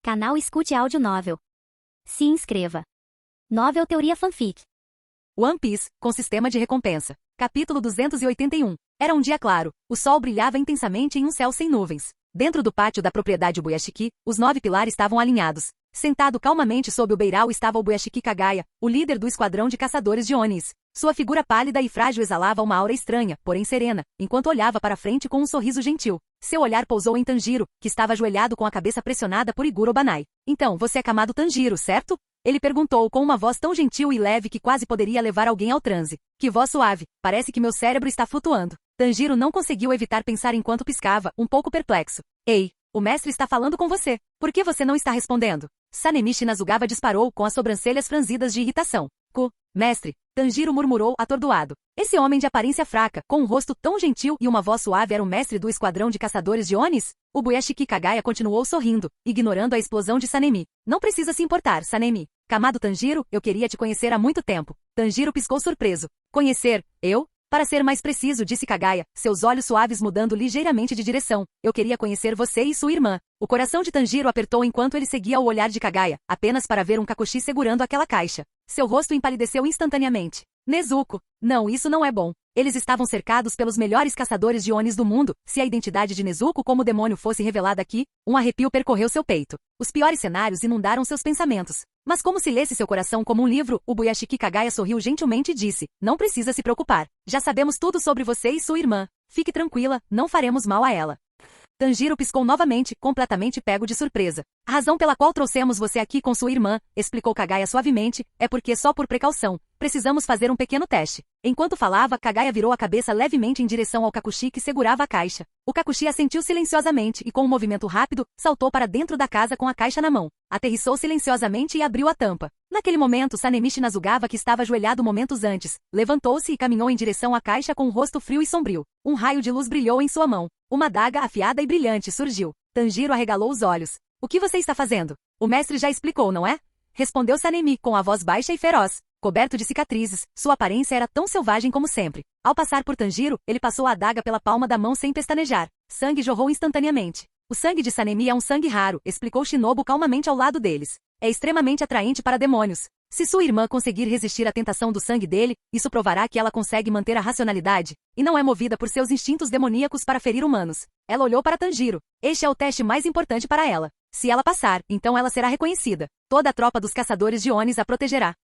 Canal Escute Áudio Novel. Se inscreva. Novel Teoria Fanfic. One Piece, com sistema de recompensa. Capítulo 281. Era um dia claro. O sol brilhava intensamente em um céu sem nuvens. Dentro do pátio da propriedade Ubuyashiki, os 9 pilares estavam alinhados. Sentado calmamente sob o beiral estava o Ubuyashiki Kagaya, o líder do esquadrão de caçadores de Onis. Sua figura pálida e frágil exalava uma aura estranha, porém serena, enquanto olhava para frente com um sorriso gentil. Seu olhar pousou em Tanjiro, que estava ajoelhado com a cabeça pressionada por Iguro Obanai. Então, você é Kamado Tanjiro, certo? Ele perguntou com uma voz tão gentil e leve que quase poderia levar alguém ao transe. Que voz suave, parece que meu cérebro está flutuando. Tanjiro não conseguiu evitar pensar enquanto piscava, um pouco perplexo. Ei, o mestre está falando com você. Por que você não está respondendo? Sanemi Shinazugava disparou com as sobrancelhas franzidas de irritação. Mestre, Tanjiro murmurou atordoado. Esse homem de aparência fraca, com um rosto tão gentil e uma voz suave era o mestre do esquadrão de caçadores de Onis? O Ubuyashiki Kagaya continuou sorrindo, ignorando a explosão de Sanemi. Não precisa se importar, Sanemi. Kamado Tanjiro, eu queria te conhecer há muito tempo. Tanjiro piscou surpreso. Conhecer? Eu? Para ser mais preciso, disse Kagaya, seus olhos suaves mudando ligeiramente de direção. Eu queria conhecer você e sua irmã. O coração de Tanjiro apertou enquanto ele seguia o olhar de Kagaya, apenas para ver um Kakushi segurando aquela caixa. Seu rosto empalideceu instantaneamente. Nezuko. Não, isso não é bom. Eles estavam cercados pelos melhores caçadores de Onis do mundo. Se a identidade de Nezuko como demônio fosse revelada aqui, um arrepio percorreu seu peito. Os piores cenários inundaram seus pensamentos. Mas como se lesse seu coração como um livro, o Ubuyashiki Kagaya sorriu gentilmente e disse, não precisa se preocupar. Já sabemos tudo sobre você e sua irmã. Fique tranquila, não faremos mal a ela. Tanjiro piscou novamente, completamente pego de surpresa. A razão pela qual trouxemos você aqui com sua irmã, explicou Kagaya suavemente, é porque só por precaução, precisamos fazer um pequeno teste. Enquanto falava, Kagaya virou a cabeça levemente em direção ao Kakushi que segurava a caixa. O Kakushi assentiu silenciosamente e com um movimento rápido, saltou para dentro da casa com a caixa na mão. Aterrissou silenciosamente e abriu a tampa. Naquele momento, Sanemi Shinazugava, que estava ajoelhado momentos antes, levantou-se e caminhou em direção à caixa com um rosto frio e sombrio. Um raio de luz brilhou em sua mão. Uma adaga afiada e brilhante surgiu. Tanjiro arregalou os olhos. O que você está fazendo? O mestre já explicou, não é? Respondeu Sanemi com a voz baixa e feroz. Coberto de cicatrizes, sua aparência era tão selvagem como sempre. Ao passar por Tanjiro, ele passou a adaga pela palma da mão sem pestanejar. Sangue jorrou instantaneamente. O sangue de Sanemi é um sangue raro, explicou Shinobu calmamente ao lado deles. É extremamente atraente para demônios. Se sua irmã conseguir resistir à tentação do sangue dele, isso provará que ela consegue manter a racionalidade, e não é movida por seus instintos demoníacos para ferir humanos. Ela olhou para Tanjiro. Este é o teste mais importante para ela. Se ela passar, então ela será reconhecida. Toda a tropa dos caçadores de Onis a protegerá.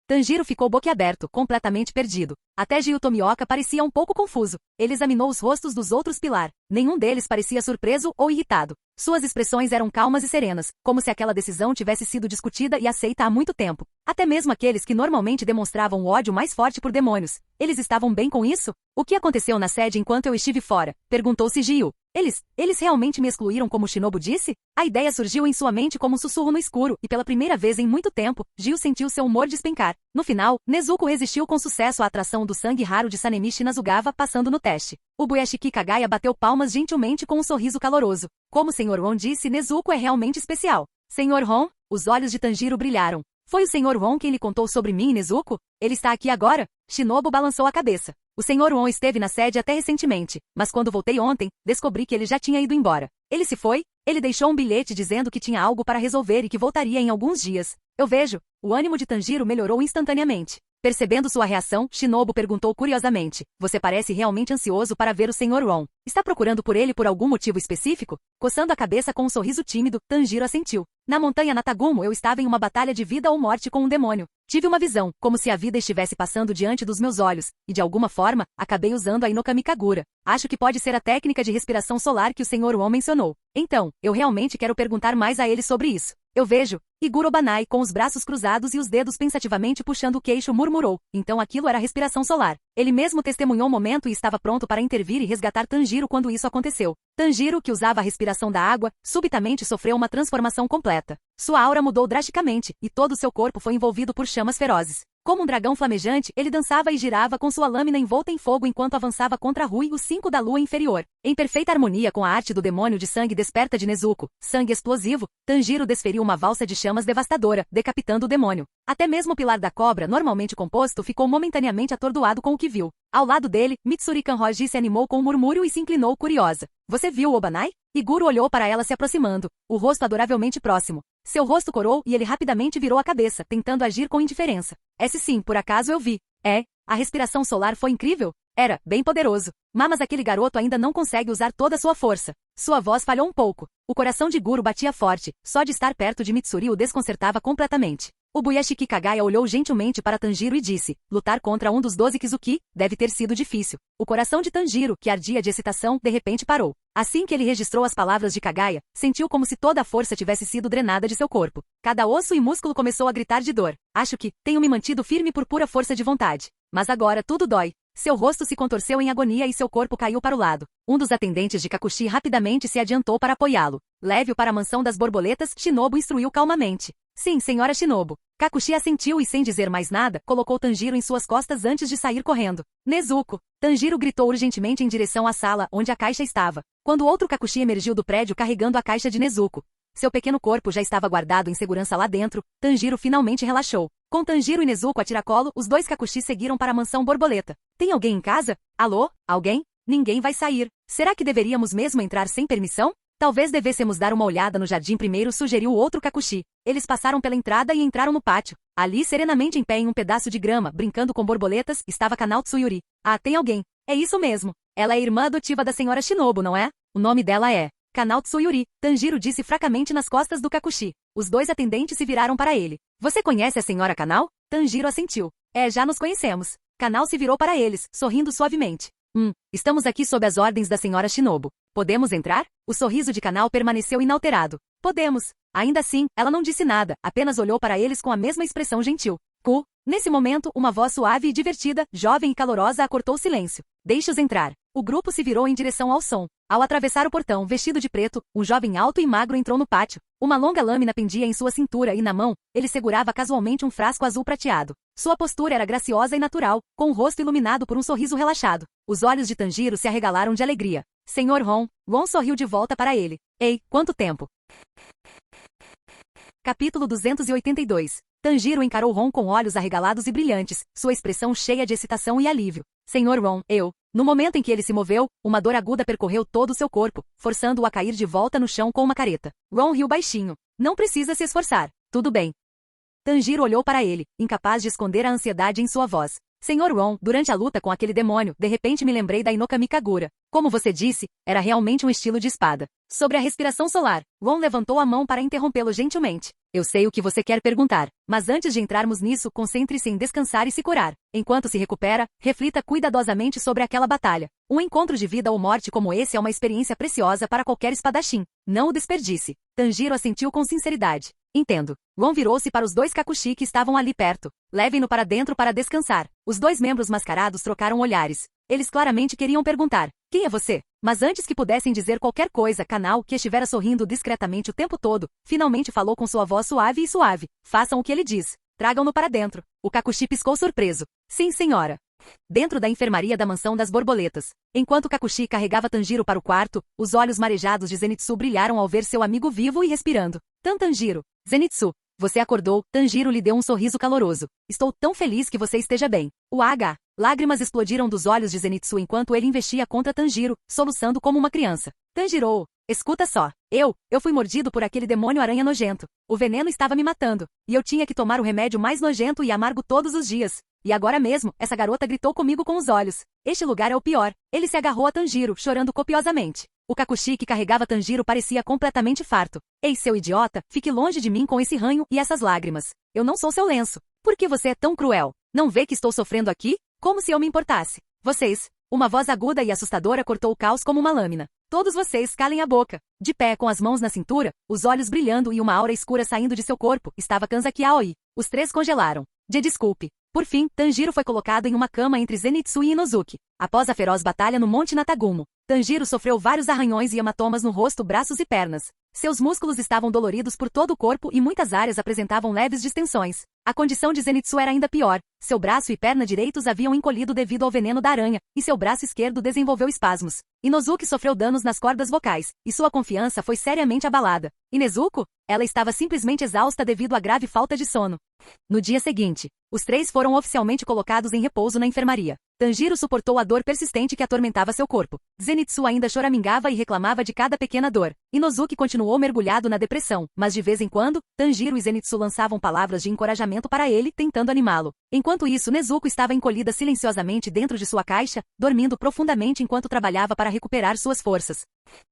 Tanjiro ficou boquiaberto, completamente perdido. Até Gyu Tomioka parecia um pouco confuso. Ele examinou os rostos dos outros pilar. Nenhum deles parecia surpreso ou irritado. Suas expressões eram calmas e serenas, como se aquela decisão tivesse sido discutida e aceita há muito tempo. Até mesmo aqueles que normalmente demonstravam o ódio mais forte por demônios. Eles estavam bem com isso? O que aconteceu na sede enquanto eu estive fora? Perguntou-se Gyu. Eles realmente me excluíram como Shinobu disse? A ideia surgiu em sua mente como um sussurro no escuro, e pela primeira vez em muito tempo, Gyu sentiu seu humor despencar. No final, Nezuko resistiu com sucesso à atração do sangue raro de Sanemi Shinazugava passando no teste. O Ubuyashiki Kagaya bateu palmas gentilmente com um sorriso caloroso. Como o Sr. Ron disse, Nezuko é realmente especial. Sr. Ron? Os olhos de Tanjiro brilharam. Foi o Sr. Ron quem lhe contou sobre mim e Nezuko? Ele está aqui agora? Shinobu balançou a cabeça. O Sr. Ron esteve na sede até recentemente, mas quando voltei ontem, descobri que ele já tinha ido embora. Ele se foi? Ele deixou um bilhete dizendo que tinha algo para resolver e que voltaria em alguns dias. Eu vejo. O ânimo de Tanjiro melhorou instantaneamente. Percebendo sua reação, Shinobu perguntou curiosamente. Você parece realmente ansioso para ver o Sr. Ron. Está procurando por ele por algum motivo específico? Coçando a cabeça com um sorriso tímido, Tanjiro assentiu. Na montanha Natagumo eu estava em uma batalha de vida ou morte com um demônio. Tive uma visão, como se a vida estivesse passando diante dos meus olhos, e de alguma forma, acabei usando a Inokami Kagura. Acho que pode ser a técnica de respiração solar que o Sr. Ron mencionou. Então, eu realmente quero perguntar mais a ele sobre isso. Eu vejo. Iguro Obanai, com os braços cruzados e os dedos pensativamente puxando o queixo, murmurou. Então aquilo era respiração solar. Ele mesmo testemunhou o momento e estava pronto para intervir e resgatar Tanjiro quando isso aconteceu. Tanjiro, que usava a respiração da água, subitamente sofreu uma transformação completa. Sua aura mudou drasticamente, e todo o seu corpo foi envolvido por chamas ferozes. Como um dragão flamejante, ele dançava e girava com sua lâmina envolta em fogo enquanto avançava contra Rui, o 5 da lua inferior. Em perfeita harmonia com a arte do demônio de sangue desperta de Nezuko, sangue explosivo, Tanjiro desferiu uma valsa de chamas devastadora, decapitando o demônio. Até mesmo o pilar da cobra, normalmente composto, ficou momentaneamente atordoado com o que viu. Ao lado dele, Mitsuri Kanroji se animou com um murmúrio e se inclinou curiosa. Você viu o Obanai? Iguro olhou para ela se aproximando, o rosto adoravelmente próximo. Seu rosto corou e ele rapidamente virou a cabeça, tentando agir com indiferença. Esse sim, por acaso eu vi. A respiração solar foi incrível? Era, bem poderoso. Mas aquele garoto ainda não consegue usar toda a sua força. Sua voz falhou um pouco. O coração de Iguro batia forte, só de estar perto de Mitsuri o desconcertava completamente. O Buyashiki Kagaya olhou gentilmente para Tanjiro e disse, lutar contra um dos 12 Kizuki deve ter sido difícil. O coração de Tanjiro, que ardia de excitação, de repente parou. Assim que ele registrou as palavras de Kagaya, sentiu como se toda a força tivesse sido drenada de seu corpo. Cada osso e músculo começou a gritar de dor. Acho que tenho me mantido firme por pura força de vontade. Mas agora tudo dói. Seu rosto se contorceu em agonia e seu corpo caiu para o lado. Um dos atendentes de Kakushi rapidamente se adiantou para apoiá-lo. Leve-o para a mansão das borboletas, Shinobu instruiu calmamente. Sim, senhora Shinobu. Kakushi assentiu e sem dizer mais nada, colocou Tanjiro em suas costas antes de sair correndo. Nezuko! Tanjiro gritou urgentemente em direção à sala onde a caixa estava. Quando outro Kakushi emergiu do prédio carregando a caixa de Nezuko. Seu pequeno corpo já estava guardado em segurança lá dentro, Tanjiro finalmente relaxou. Com Tanjiro e Nezuko a tiracolo, os dois Kakushi seguiram para a mansão borboleta. Tem alguém em casa? Alô? Alguém? Ninguém vai sair. Será que deveríamos mesmo entrar sem permissão? Talvez devêssemos dar uma olhada no jardim primeiro, sugeriu o outro Kakushi. Eles passaram pela entrada e entraram no pátio. Ali, serenamente em pé em um pedaço de grama, brincando com borboletas, estava Kanao Tsuyuri. Ah, tem alguém. É isso mesmo. Ela é irmã adotiva da senhora Shinobu, não é? O nome dela é Kanao Tsuyuri, Tanjiro disse fracamente nas costas do Kakushi. Os dois atendentes se viraram para ele. Você conhece a senhora Kanao? Tanjiro assentiu. Já nos conhecemos. Kanao se virou para eles, sorrindo suavemente. Estamos aqui sob as ordens da senhora Shinobu. Podemos entrar? O sorriso de Kanao permaneceu inalterado. Podemos. Ainda assim, ela não disse nada, apenas olhou para eles com a mesma expressão gentil. Nesse momento, uma voz suave e divertida, jovem e calorosa cortou o silêncio. Deixe-os entrar. O grupo se virou em direção ao som. Ao atravessar o portão, vestido de preto, um jovem alto e magro entrou no pátio. Uma longa lâmina pendia em sua cintura e na mão, ele segurava casualmente um frasco azul prateado. Sua postura era graciosa e natural, com o rosto iluminado por um sorriso relaxado. Os olhos de Tanjiro se arregalaram de alegria. Senhor Ron. Ron sorriu de volta para ele. Ei, quanto tempo! Capítulo 282. Tanjiro encarou Ron com olhos arregalados e brilhantes, sua expressão cheia de excitação e alívio. Senhor Ron, eu... No momento em que ele se moveu, uma dor aguda percorreu todo o seu corpo, forçando-o a cair de volta no chão com uma careta. Ron riu baixinho. Não precisa se esforçar. Tudo bem. Tanjiro olhou para ele, incapaz de esconder a ansiedade em sua voz. Senhor Ron, durante a luta com aquele demônio, de repente me lembrei da Inokami Kagura. Como você disse, era realmente um estilo de espada. Sobre a respiração solar, Ron levantou a mão para interrompê-lo gentilmente. Eu sei o que você quer perguntar, mas antes de entrarmos nisso, concentre-se em descansar e se curar. Enquanto se recupera, reflita cuidadosamente sobre aquela batalha. Um encontro de vida ou morte como esse é uma experiência preciosa para qualquer espadachim. Não o desperdice. Tanjiro assentiu com sinceridade. Entendo. Ron virou-se para os dois Kakushi que estavam ali perto. Levem-no para dentro para descansar. Os dois membros mascarados trocaram olhares. Eles claramente queriam perguntar, quem é você? Mas antes que pudessem dizer qualquer coisa, Kanao, que estivera sorrindo discretamente o tempo todo, finalmente falou com sua voz suave e suave. Façam o que ele diz. Tragam-no para dentro. O Kakushi piscou surpreso. Sim, senhora. Dentro da enfermaria da mansão das borboletas. Enquanto Kakushi carregava Tanjiro para o quarto, os olhos marejados de Zenitsu brilharam ao ver seu amigo vivo e respirando. Tanjiro. Zenitsu. Você acordou, Tanjiro lhe deu um sorriso caloroso. Estou tão feliz que você esteja bem. Lágrimas explodiram dos olhos de Zenitsu enquanto ele investia contra Tanjiro, soluçando como uma criança. Tanjiro, escuta só. Eu fui mordido por aquele demônio aranha nojento. O veneno estava me matando. E eu tinha que tomar o remédio mais nojento e amargo todos os dias. E agora mesmo, essa garota gritou comigo com os olhos. Este lugar é o pior. Ele se agarrou a Tanjiro, chorando copiosamente. O Kakushi que carregava Tanjiro parecia completamente farto. Ei, seu idiota, fique longe de mim com esse ranho e essas lágrimas. Eu não sou seu lenço. Por que você é tão cruel? Não vê que estou sofrendo aqui? Como se eu me importasse. Vocês. Uma voz aguda e assustadora cortou o caos como uma lâmina. Todos vocês calem a boca. De pé, com as mãos na cintura, os olhos brilhando e uma aura escura saindo de seu corpo, estava Kanzaki Aoi. Os três congelaram. Desculpe. Por fim, Tanjiro foi colocado em uma cama entre Zenitsu e Inozuki. Após a feroz batalha no Monte Natagumo, Tanjiro sofreu vários arranhões e hematomas no rosto, braços e pernas. Seus músculos estavam doloridos por todo o corpo e muitas áreas apresentavam leves distensões. A condição de Zenitsu era ainda pior. Seu braço e perna direitos haviam encolhido devido ao veneno da aranha, e seu braço esquerdo desenvolveu espasmos. Inozuki sofreu danos nas cordas vocais, e sua confiança foi seriamente abalada. E Nezuko? Ela estava simplesmente exausta devido à grave falta de sono. No dia seguinte, os três foram oficialmente colocados em repouso na enfermaria. Tanjiro suportou a dor persistente que atormentava seu corpo. Zenitsu ainda choramingava e reclamava de cada pequena dor. Inozuki continuou mergulhado na depressão, mas de vez em quando, Tanjiro e Zenitsu lançavam palavras de encorajamento para ele, tentando animá-lo. Enquanto isso, Nezuko estava encolhida silenciosamente dentro de sua caixa, dormindo profundamente enquanto trabalhava para recuperar suas forças.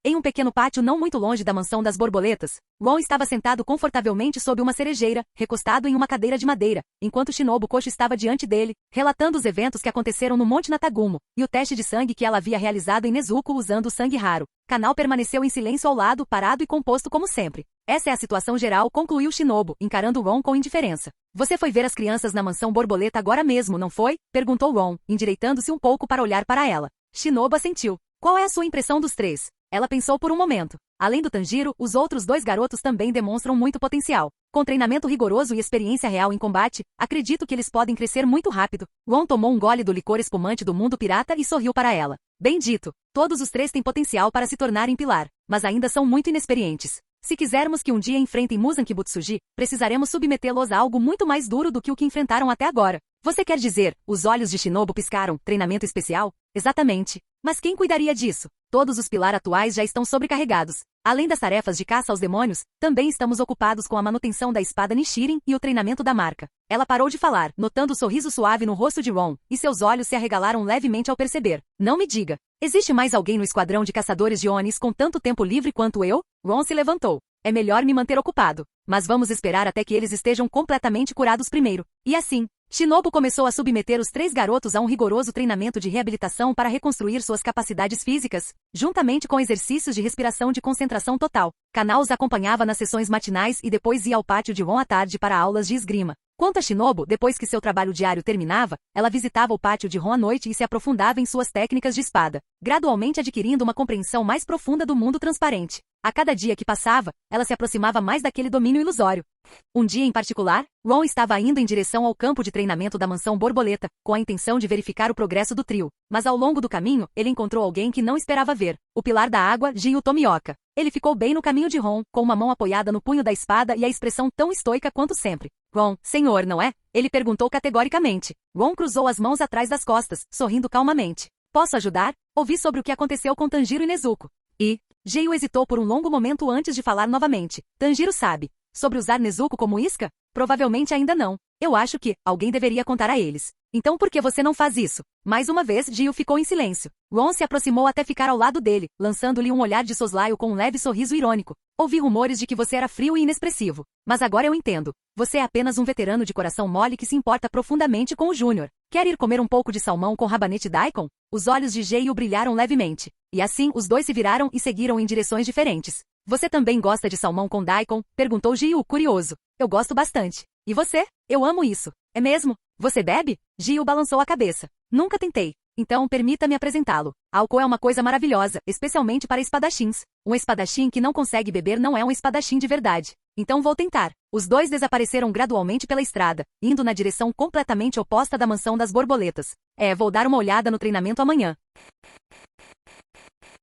Em um pequeno pátio não muito longe da mansão das borboletas, Ron estava sentado confortavelmente sob uma cerejeira, recostado em uma cadeira de madeira, enquanto Shinobu Kocho estava diante dele, relatando os eventos que aconteceram no Monte Natagumo, e o teste de sangue que ela havia realizado em Nezuko usando o sangue raro. Kanal permaneceu em silêncio ao lado, parado e composto como sempre. Essa é a situação geral, concluiu Shinobu, encarando Ron com indiferença. Você foi ver as crianças na mansão borboleta agora mesmo, não foi? Perguntou Ron, endireitando-se um pouco para olhar para ela. Shinobu assentiu. Qual é a sua impressão dos três? Ela pensou por um momento. Além do Tanjiro, os outros dois garotos também demonstram muito potencial. Com treinamento rigoroso e experiência real em combate, acredito que eles podem crescer muito rápido. Ron tomou um gole do licor espumante do mundo pirata e sorriu para ela. Bem dito, todos os três têm potencial para se tornarem pilar, mas ainda são muito inexperientes. Se quisermos que um dia enfrentem Muzan Kibutsuji, precisaremos submetê-los a algo muito mais duro do que o que enfrentaram até agora. Você quer dizer, os olhos de Shinobu piscaram, treinamento especial? Exatamente. Mas quem cuidaria disso? Todos os pilar atuais já estão sobrecarregados. Além das tarefas de caça aos demônios, também estamos ocupados com a manutenção da espada Nichiren e o treinamento da marca. Ela parou de falar, notando o sorriso suave no rosto de Ron, e seus olhos se arregalaram levemente ao perceber. Não me diga. Existe mais alguém no esquadrão de caçadores de Onis com tanto tempo livre quanto eu? Ron se levantou. É melhor me manter ocupado. Mas vamos esperar até que eles estejam completamente curados primeiro. E assim, Shinobu começou a submeter os três garotos a um rigoroso treinamento de reabilitação para reconstruir suas capacidades físicas, juntamente com exercícios de respiração de concentração total. Kanal os acompanhava nas sessões matinais e depois ia ao pátio de Ron à tarde para aulas de esgrima. Quanto a Shinobu, depois que seu trabalho diário terminava, ela visitava o pátio de Ron à noite e se aprofundava em suas técnicas de espada, gradualmente adquirindo uma compreensão mais profunda do mundo transparente. A cada dia que passava, ela se aproximava mais daquele domínio ilusório. Um dia em particular, Ron estava indo em direção ao campo de treinamento da mansão borboleta, com a intenção de verificar o progresso do trio. Mas ao longo do caminho, ele encontrou alguém que não esperava ver, o pilar da água, Jiu Tomioka. Ele ficou bem no caminho de Ron, com uma mão apoiada no punho da espada e a expressão tão estoica quanto sempre. Ron, senhor, não é? Ele perguntou categoricamente. Ron cruzou as mãos atrás das costas, sorrindo calmamente. Posso ajudar? Ouvi sobre o que aconteceu com Tanjiro e Nezuko. Jiu hesitou por um longo momento antes de falar novamente. Tanjiro sabe. Sobre usar Nezuko como isca? Provavelmente ainda não. Eu acho que alguém deveria contar a eles. Então por que você não faz isso? Mais uma vez, Jiu ficou em silêncio. Ron se aproximou até ficar ao lado dele, lançando-lhe um olhar de soslaio com um leve sorriso irônico. Ouvi rumores de que você era frio e inexpressivo. Mas agora eu entendo. Você é apenas um veterano de coração mole que se importa profundamente com o Júnior. Quer ir comer um pouco de salmão com rabanete daikon? Os olhos de Jiu brilharam levemente. E assim, os dois se viraram e seguiram em direções diferentes. Você também gosta de salmão com daikon? Perguntou Jiu, curioso. Eu gosto bastante. E você? Eu amo isso. É mesmo? Você bebe? Jiu balançou a cabeça. Nunca tentei. Então, permita-me apresentá-lo. Álcool é uma coisa maravilhosa, especialmente para espadachins. Um espadachim que não consegue beber não é um espadachim de verdade. Então vou tentar. Os dois desapareceram gradualmente pela estrada, indo na direção completamente oposta da mansão das borboletas. Vou dar uma olhada no treinamento amanhã.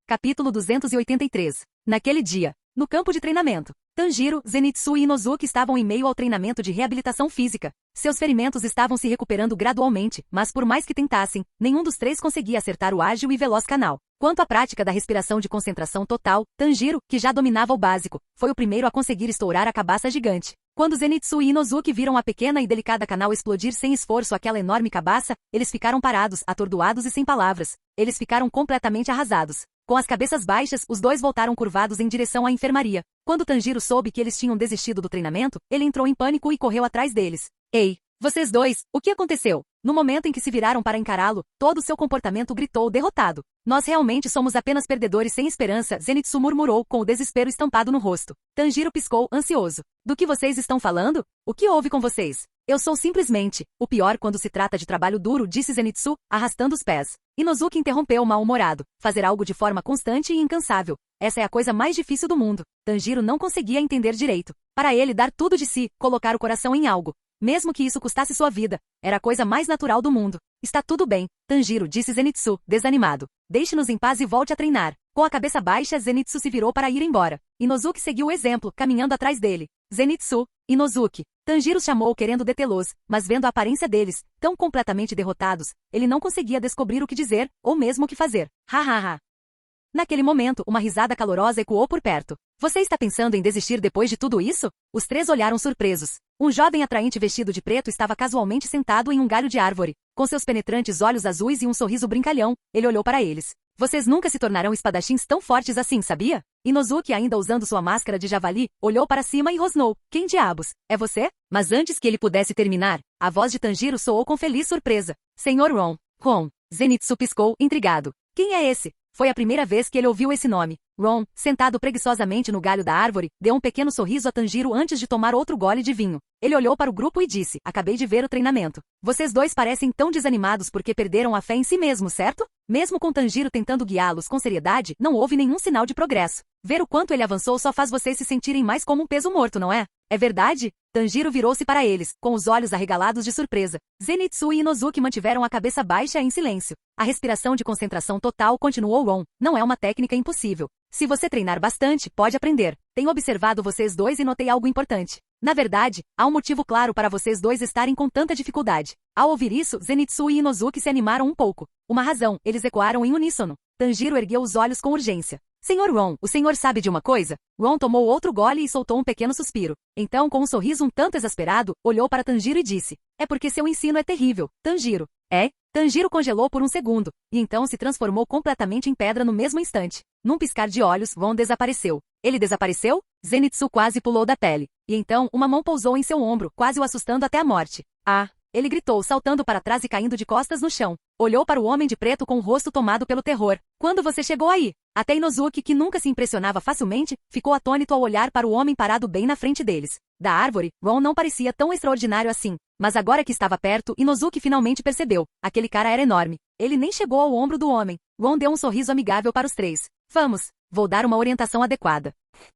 Capítulo 283. Naquele dia, no campo de treinamento, Tanjiro, Zenitsu e Inozuki estavam em meio ao treinamento de reabilitação física. Seus ferimentos estavam se recuperando gradualmente, mas por mais que tentassem, nenhum dos três conseguia acertar o ágil e veloz Kanal. Quanto à prática da respiração de concentração total, Tanjiro, que já dominava o básico, foi o primeiro a conseguir estourar a cabaça gigante. Quando Zenitsu e Inozuki viram a pequena e delicada Kanal explodir sem esforço aquela enorme cabaça, eles ficaram parados, atordoados e sem palavras. Eles ficaram completamente arrasados. Com as cabeças baixas, os dois voltaram curvados em direção à enfermaria. Quando Tanjiro soube que eles tinham desistido do treinamento, ele entrou em pânico e correu atrás deles. Ei, vocês dois, o que aconteceu? No momento em que se viraram para encará-lo, todo o seu comportamento gritou derrotado. Nós realmente somos apenas perdedores sem esperança, Zenitsu murmurou com o desespero estampado no rosto. Tanjiro piscou, ansioso. Do que vocês estão falando? O que houve com vocês? Eu sou simplesmente o pior quando se trata de trabalho duro, disse Zenitsu, arrastando os pés. Inozuki interrompeu mal-humorado. Fazer algo de forma constante e incansável. Essa é a coisa mais difícil do mundo. Tanjiro não conseguia entender direito. Para ele dar tudo de si, colocar o coração em algo. mesmo que isso custasse sua vida. Era a coisa mais natural do mundo. Está tudo bem, Tanjiro, disse Zenitsu, desanimado. Deixe-nos em paz e volte a treinar. Com a cabeça baixa, Zenitsu se virou para ir embora. Inozuki seguiu o exemplo, caminhando atrás dele. Zenitsu, Inozuki. Tanjiro chamou querendo detê-los, mas vendo a aparência deles, tão completamente derrotados, ele não conseguia descobrir o que dizer, ou mesmo o que fazer. Ha. Naquele momento, uma risada calorosa ecoou por perto. Você está pensando em desistir depois de tudo isso? Os três olharam surpresos. Um jovem atraente vestido de preto estava casualmente sentado em um galho de árvore. Com seus penetrantes olhos azuis e um sorriso brincalhão, ele olhou para eles. Vocês nunca se tornarão espadachins tão fortes assim, sabia? Inozuki, ainda usando sua máscara de javali, olhou para cima e rosnou. Quem diabos? É você? Mas antes que ele pudesse terminar, a voz de Tanjiro soou com feliz surpresa. Senhor Ron. Ron. Zenitsu piscou, intrigado. Quem é esse? Foi a primeira vez que ele ouviu esse nome. Ron, sentado preguiçosamente no galho da árvore, deu um pequeno sorriso a Tanjiro antes de tomar outro gole de vinho. Ele olhou para o grupo e disse, acabei de ver o treinamento. Vocês dois parecem tão desanimados porque perderam a fé em si mesmos, certo? Mesmo com Tanjiro tentando guiá-los com seriedade, não houve nenhum sinal de progresso. Ver o quanto ele avançou só faz vocês se sentirem mais como um peso morto, não é? É verdade? Tanjiro virou-se para eles, com os olhos arregalados de surpresa. Zenitsu e Inozuki mantiveram a cabeça baixa em silêncio. A respiração de concentração total continuou Ron. Não é uma técnica impossível. Se você treinar bastante, pode aprender. Tenho observado vocês dois e notei algo importante. Na verdade, há um motivo claro para vocês dois estarem com tanta dificuldade. Ao ouvir isso, Zenitsu e Inozuki se animaram um pouco. Uma razão, eles ecoaram em uníssono. Tanjiro ergueu os olhos com urgência. Senhor Ron, o senhor sabe de uma coisa? Ron tomou outro gole e soltou um pequeno suspiro. Então, com um sorriso um tanto exasperado, olhou para Tanjiro e disse. É porque seu ensino é terrível, Tanjiro. É? Tanjiro congelou por um segundo, e então se transformou completamente em pedra no mesmo instante. Num piscar de olhos, Ron desapareceu. Ele desapareceu? Zenitsu quase pulou da pele. E então, uma mão pousou em seu ombro, quase o assustando até a morte. Ah! Ele gritou, saltando para trás e caindo de costas no chão. Olhou para o homem de preto com o rosto tomado pelo terror. Quando você chegou aí? Até Inozuki, que nunca se impressionava facilmente, ficou atônito ao olhar para o homem parado bem na frente deles. Da árvore, Ron não parecia tão extraordinário assim. Mas agora que estava perto, Inozuki finalmente percebeu. Aquele cara era enorme. Ele nem chegou ao ombro do homem. Ron deu um sorriso amigável para os três. Vamos. Vou dar uma orientação adequada.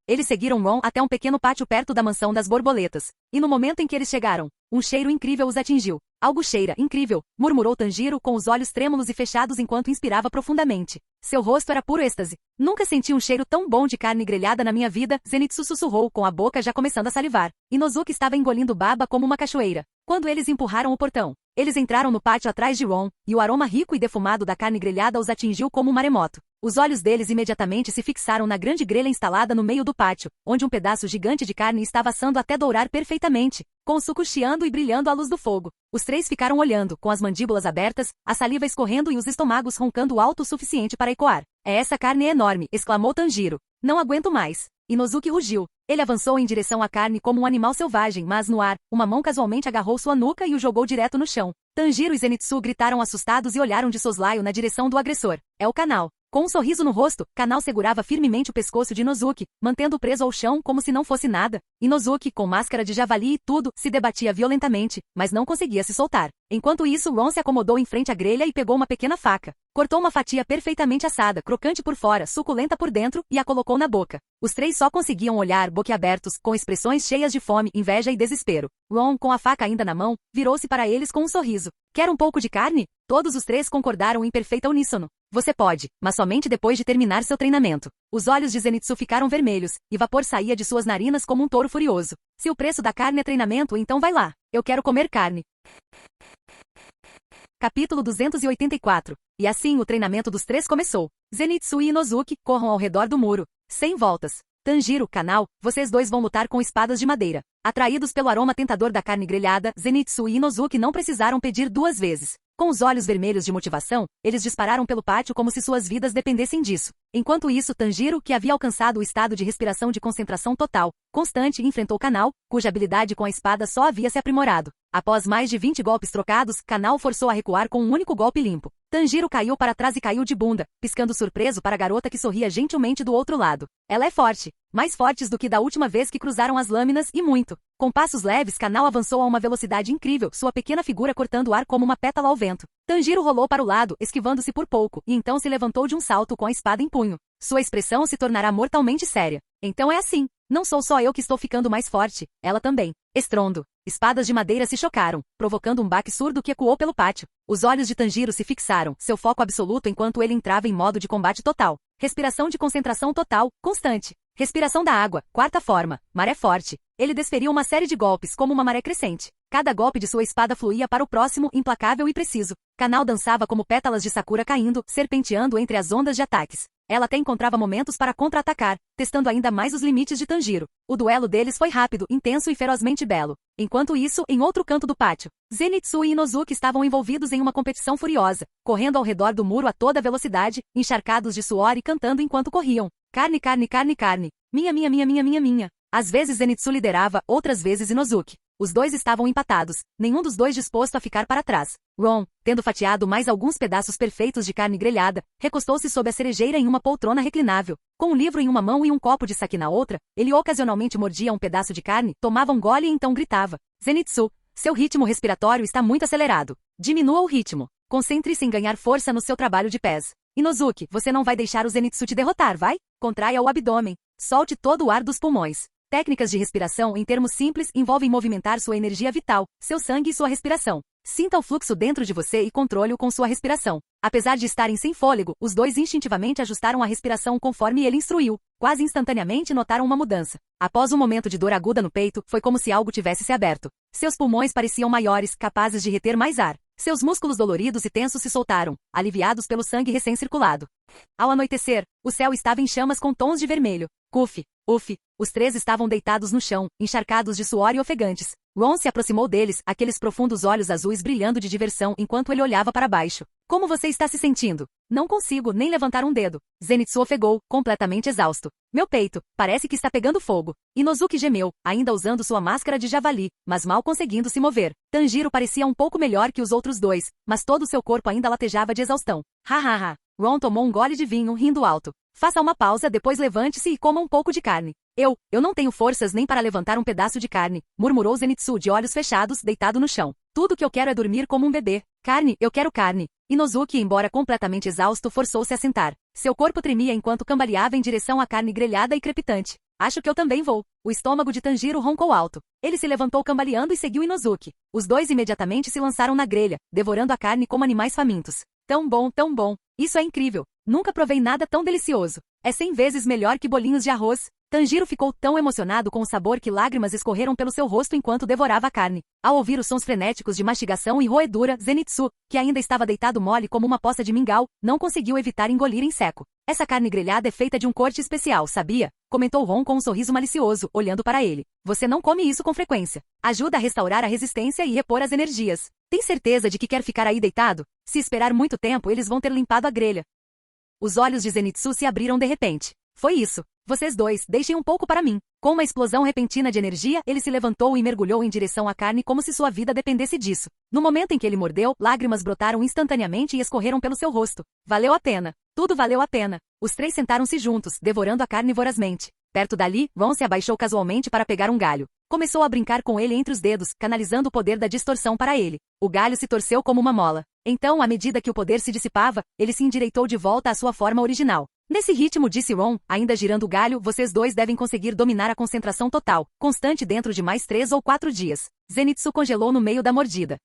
Eles seguiram Ron até um pequeno pátio perto da mansão das borboletas. E no momento em que eles chegaram, um cheiro incrível os atingiu. Algo cheira incrível, murmurou Tanjiro com os olhos trêmulos e fechados enquanto inspirava profundamente. Seu rosto era puro êxtase. Nunca senti um cheiro tão bom de carne grelhada na minha vida, Zenitsu sussurrou com a boca já começando a salivar. Inozuki estava engolindo baba como uma cachoeira. Quando eles empurraram o portão, eles entraram no pátio atrás de Ron, e o aroma rico e defumado da carne grelhada os atingiu como um maremoto. Os olhos deles imediatamente se fixaram na grande grelha instalada no meio do pátio, onde um pedaço gigante de carne estava assando até dourar perfeitamente, com o suco chiando e brilhando à luz do fogo. Os três ficaram olhando, com as mandíbulas abertas, a saliva escorrendo e os estômagos roncando alto o suficiente para ecoar. É essa carne enorme, exclamou Tanjiro. Não aguento mais. Inozuki rugiu. Ele avançou em direção à carne como um animal selvagem, mas no ar, uma mão casualmente agarrou sua nuca e o jogou direto no chão. Tanjiro e Zenitsu gritaram assustados e olharam de soslaio na direção do agressor. É o Kanao. Com um sorriso no rosto, Kanao segurava firmemente o pescoço de Inozuki, mantendo-o preso ao chão como se não fosse nada. Inozuki, com máscara de javali e tudo, se debatia violentamente, mas não conseguia se soltar. Enquanto isso, Ron se acomodou em frente à grelha e pegou uma pequena faca. Cortou uma fatia perfeitamente assada, crocante por fora, suculenta por dentro, e a colocou na boca. Os três só conseguiam olhar boquiabertos, com expressões cheias de fome, inveja e desespero. Ron, com a faca ainda na mão, virou-se para eles com um sorriso. Quer um pouco de carne? Todos os três concordaram em perfeita uníssono. Você pode, mas somente depois de terminar seu treinamento. Os olhos de Zenitsu ficaram vermelhos, e vapor saía de suas narinas como um touro furioso. Se o preço da carne é treinamento, então vai lá. Eu quero comer carne. Capítulo 284. E assim o treinamento dos três começou. Zenitsu e Inozuki corram ao redor do muro. 100 voltas. Tanjiro, Kanao, vocês dois vão lutar com espadas de madeira. Atraídos pelo aroma tentador da carne grelhada, Zenitsu e Inozuki não precisaram pedir duas vezes. Com os olhos vermelhos de motivação, eles dispararam pelo pátio como se suas vidas dependessem disso. Enquanto isso, Tanjiro, que havia alcançado o estado de respiração de concentração total, constante, enfrentou Kanao, cuja habilidade com a espada só havia se aprimorado. Após mais de 20 golpes trocados, Kanao forçou a recuar com um único golpe limpo. Tanjiro caiu para trás e caiu de bunda, piscando surpreso para a garota que sorria gentilmente do outro lado. Ela é forte. Mais fortes do que da última vez que cruzaram as lâminas e muito. Com passos leves, Kanao avançou a uma velocidade incrível, sua pequena figura cortando o ar como uma pétala ao vento. Tanjiro rolou para o lado, esquivando-se por pouco, e então se levantou de um salto com a espada em punho. Sua expressão se tornará mortalmente séria. Então é assim. Não sou só eu que estou ficando mais forte, ela também. Estrondo. Espadas de madeira se chocaram, provocando um baque surdo que ecoou pelo pátio. Os olhos de Tanjiro se fixaram, seu foco absoluto enquanto ele entrava em modo de combate total. Respiração de concentração total, constante. Respiração da água, quarta forma, maré forte. Ele desferiu uma série de golpes como uma maré crescente. Cada golpe de sua espada fluía para o próximo, implacável e preciso. Kanao dançava como pétalas de sakura caindo, serpenteando entre as ondas de ataques. Ela até encontrava momentos para contra-atacar, testando ainda mais os limites de Tanjiro. O duelo deles foi rápido, intenso e ferozmente belo. Enquanto isso, em outro canto do pátio, Zenitsu e Inozuki estavam envolvidos em uma competição furiosa, correndo ao redor do muro a toda velocidade, encharcados de suor e cantando enquanto corriam. Carne, carne, carne, carne. Minha, minha, minha, minha, minha, minha. Às vezes Zenitsu liderava, outras vezes Inozuki. Os dois estavam empatados, nenhum dos dois disposto a ficar para trás. Ron, tendo fatiado mais alguns pedaços perfeitos de carne grelhada, recostou-se sob a cerejeira em uma poltrona reclinável. Com um livro em uma mão e um copo de sake na outra, ele ocasionalmente mordia um pedaço de carne, tomava um gole e então gritava. Zenitsu, seu ritmo respiratório está muito acelerado. Diminua o ritmo. Concentre-se em ganhar força no seu trabalho de pés. Inozuki, você não vai deixar o Zenitsu te derrotar, vai? Contraia o abdômen. Solte todo o ar dos pulmões. Técnicas de respiração, em termos simples, envolvem movimentar sua energia vital, seu sangue e sua respiração. Sinta o fluxo dentro de você e controle-o com sua respiração. Apesar de estarem sem fôlego, os dois instintivamente ajustaram a respiração conforme ele instruiu. Quase instantaneamente notaram uma mudança. Após um momento de dor aguda no peito, foi como se algo tivesse se aberto. Seus pulmões pareciam maiores, capazes de reter mais ar. Seus músculos doloridos e tensos se soltaram, aliviados pelo sangue recém-circulado. Ao anoitecer, o céu estava em chamas com tons de vermelho. Cuf, uf, os três estavam deitados no chão, encharcados de suor e ofegantes. Ron se aproximou deles, aqueles profundos olhos azuis brilhando de diversão enquanto ele olhava para baixo. Como você está se sentindo? Não consigo nem levantar um dedo. Zenitsu ofegou, completamente exausto. Meu peito, parece que está pegando fogo. Inozuki gemeu, ainda usando sua máscara de javali, mas mal conseguindo se mover. Tanjiro parecia um pouco melhor que os outros dois, mas todo o seu corpo ainda latejava de exaustão. Ha ha ha. Ron tomou um gole de vinho, rindo alto. Faça uma pausa, depois levante-se e coma um pouco de carne. Eu não tenho forças nem para levantar um pedaço de carne, murmurou Zenitsu de olhos fechados, deitado no chão. Tudo que eu quero é dormir como um bebê. Carne, eu quero carne. Inozuki, embora completamente exausto, forçou-se a sentar. Seu corpo tremia enquanto cambaleava em direção à carne grelhada e crepitante. Acho que eu também vou. O estômago de Tanjiro roncou alto. Ele se levantou cambaleando e seguiu Inozuki. Os dois imediatamente se lançaram na grelha, devorando a carne como animais famintos. Tão bom, tão bom. Isso é incrível. Nunca provei nada tão delicioso. É 100 vezes melhor que bolinhos de arroz. Tanjiro ficou tão emocionado com o sabor que lágrimas escorreram pelo seu rosto enquanto devorava a carne. Ao ouvir os sons frenéticos de mastigação e roedura, Zenitsu, que ainda estava deitado mole como uma poça de mingau, não conseguiu evitar engolir em seco. Essa carne grelhada é feita de um corte especial, sabia? Comentou Ron com um sorriso malicioso, olhando para ele. Você não come isso com frequência. Ajuda a restaurar a resistência e repor as energias. Tem certeza de que quer ficar aí deitado? Se esperar muito tempo, eles vão ter limpado a grelha. Os olhos de Zenitsu se abriram de repente. Foi isso. Vocês dois, deixem um pouco para mim. Com uma explosão repentina de energia, ele se levantou e mergulhou em direção à carne como se sua vida dependesse disso. No momento em que ele mordeu, lágrimas brotaram instantaneamente e escorreram pelo seu rosto. Valeu a pena. Tudo valeu a pena. Os três sentaram-se juntos, devorando a carne vorazmente. Perto dali, Ron se abaixou casualmente para pegar um galho. Começou a brincar com ele entre os dedos, canalizando o poder da distorção para ele. O galho se torceu como uma mola. Então, à medida que o poder se dissipava, ele se endireitou de volta à sua forma original. Nesse ritmo, disse Ron, ainda girando o galho, vocês dois devem conseguir dominar a concentração total, constante dentro de mais 3 ou 4 dias. Zenitsu congelou no meio da mordida.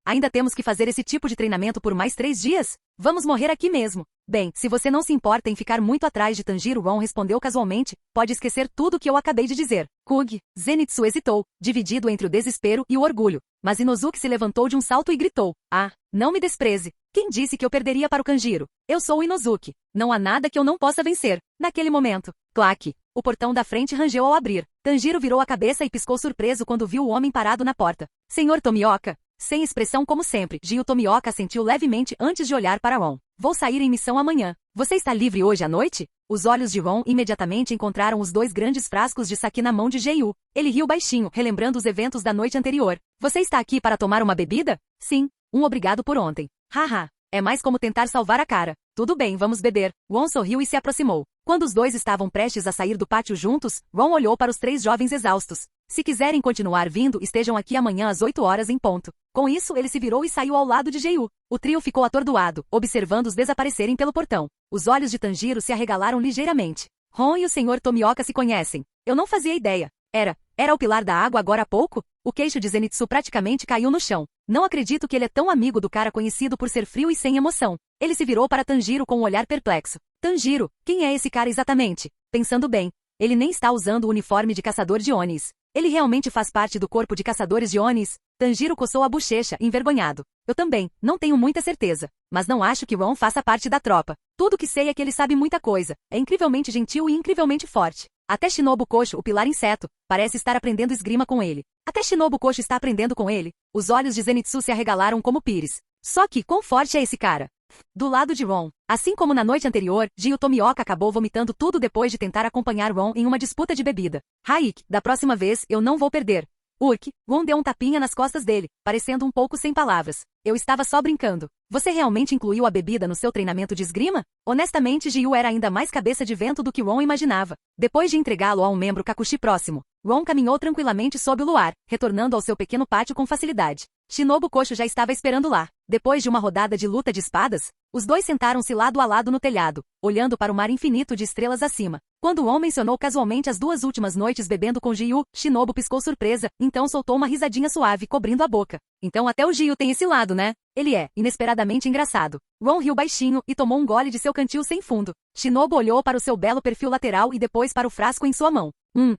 Ainda temos que fazer esse tipo de treinamento por mais 3 dias? Vamos morrer aqui mesmo. Bem, se você não se importa em ficar muito atrás de Tanjiro, Ron respondeu casualmente, pode esquecer tudo o que eu acabei de dizer. Kug. Zenitsu hesitou, dividido entre o desespero e o orgulho. Mas Inozuki se levantou de um salto e gritou. Ah, não me despreze. Quem disse que eu perderia para o Kanjiro? Eu sou o Inozuki. Não há nada que eu não possa vencer. Naquele momento, claque. O portão da frente rangeu ao abrir. Tanjiro virou a cabeça e piscou surpreso quando viu o homem parado na porta. Senhor Tomioka? Sem expressão como sempre, Gyu Tomioka assentiu levemente antes de olhar para Ron. Vou sair em missão amanhã. Você está livre hoje à noite? Os olhos de Ron imediatamente encontraram os 2 grandes frascos de sake na mão de Gyu. Ele riu baixinho, relembrando os eventos da noite anterior. Você está aqui para tomar uma bebida? Sim. Obrigado por ontem. Haha. É mais como tentar salvar a cara. Tudo bem, vamos beber. Ron sorriu e se aproximou. Quando os dois estavam prestes a sair do pátio juntos, Ron olhou para os 3 jovens exaustos. Se quiserem continuar vindo, estejam aqui amanhã às 8 horas em ponto. Com isso, ele se virou e saiu ao lado de Ji-Yu. O trio ficou atordoado, observando-os desaparecerem pelo portão. Os olhos de Tanjiro se arregalaram ligeiramente. Ron e o Sr. Tomioka se conhecem. Eu não fazia ideia. Era o pilar da água agora há pouco? O queixo de Zenitsu praticamente caiu no chão. Não acredito que ele é tão amigo do cara conhecido por ser frio e sem emoção. Ele se virou para Tanjiro com um olhar perplexo. Tanjiro, quem é esse cara exatamente? Pensando bem, ele nem está usando o uniforme de caçador de Onis. Ele realmente faz parte do corpo de caçadores de Onis? Tanjiro coçou a bochecha, envergonhado. Eu também, não tenho muita certeza. Mas não acho que Ron faça parte da tropa. Tudo que sei é que ele sabe muita coisa. É incrivelmente gentil e incrivelmente forte. Até Shinobu Kosho, o pilar inseto, parece estar aprendendo esgrima com ele. Até Shinobu Kosho está aprendendo com ele. Os olhos de Zenitsu se arregalaram como pires. Só que, quão forte é esse cara? Do lado de Ron. Assim como na noite anterior, Ji-Yu Tomioka acabou vomitando tudo depois de tentar acompanhar Ron em uma disputa de bebida. Raik, da próxima vez, eu não vou perder. Urk, Ron deu um tapinha nas costas dele, parecendo um pouco sem palavras. Eu estava só brincando. Você realmente incluiu a bebida no seu treinamento de esgrima? Honestamente, Ji-Yu era ainda mais cabeça de vento do que Ron imaginava. Depois de entregá-lo a um membro Kakushi próximo, Ron caminhou tranquilamente sob o luar, retornando ao seu pequeno pátio com facilidade. Shinobu Kosho já estava esperando lá. Depois de uma rodada de luta de espadas, os dois sentaram-se lado a lado no telhado, olhando para o mar infinito de estrelas acima. Quando o Ron mencionou casualmente as 2 últimas noites bebendo com Ji-Yu, Shinobu piscou surpresa, então soltou uma risadinha suave, cobrindo a boca. Então até o Ji-Yu tem esse lado, né? Ele é, inesperadamente engraçado. Ron riu baixinho e tomou um gole de seu cantil sem fundo. Shinobu olhou para o seu belo perfil lateral e depois para o frasco em sua mão.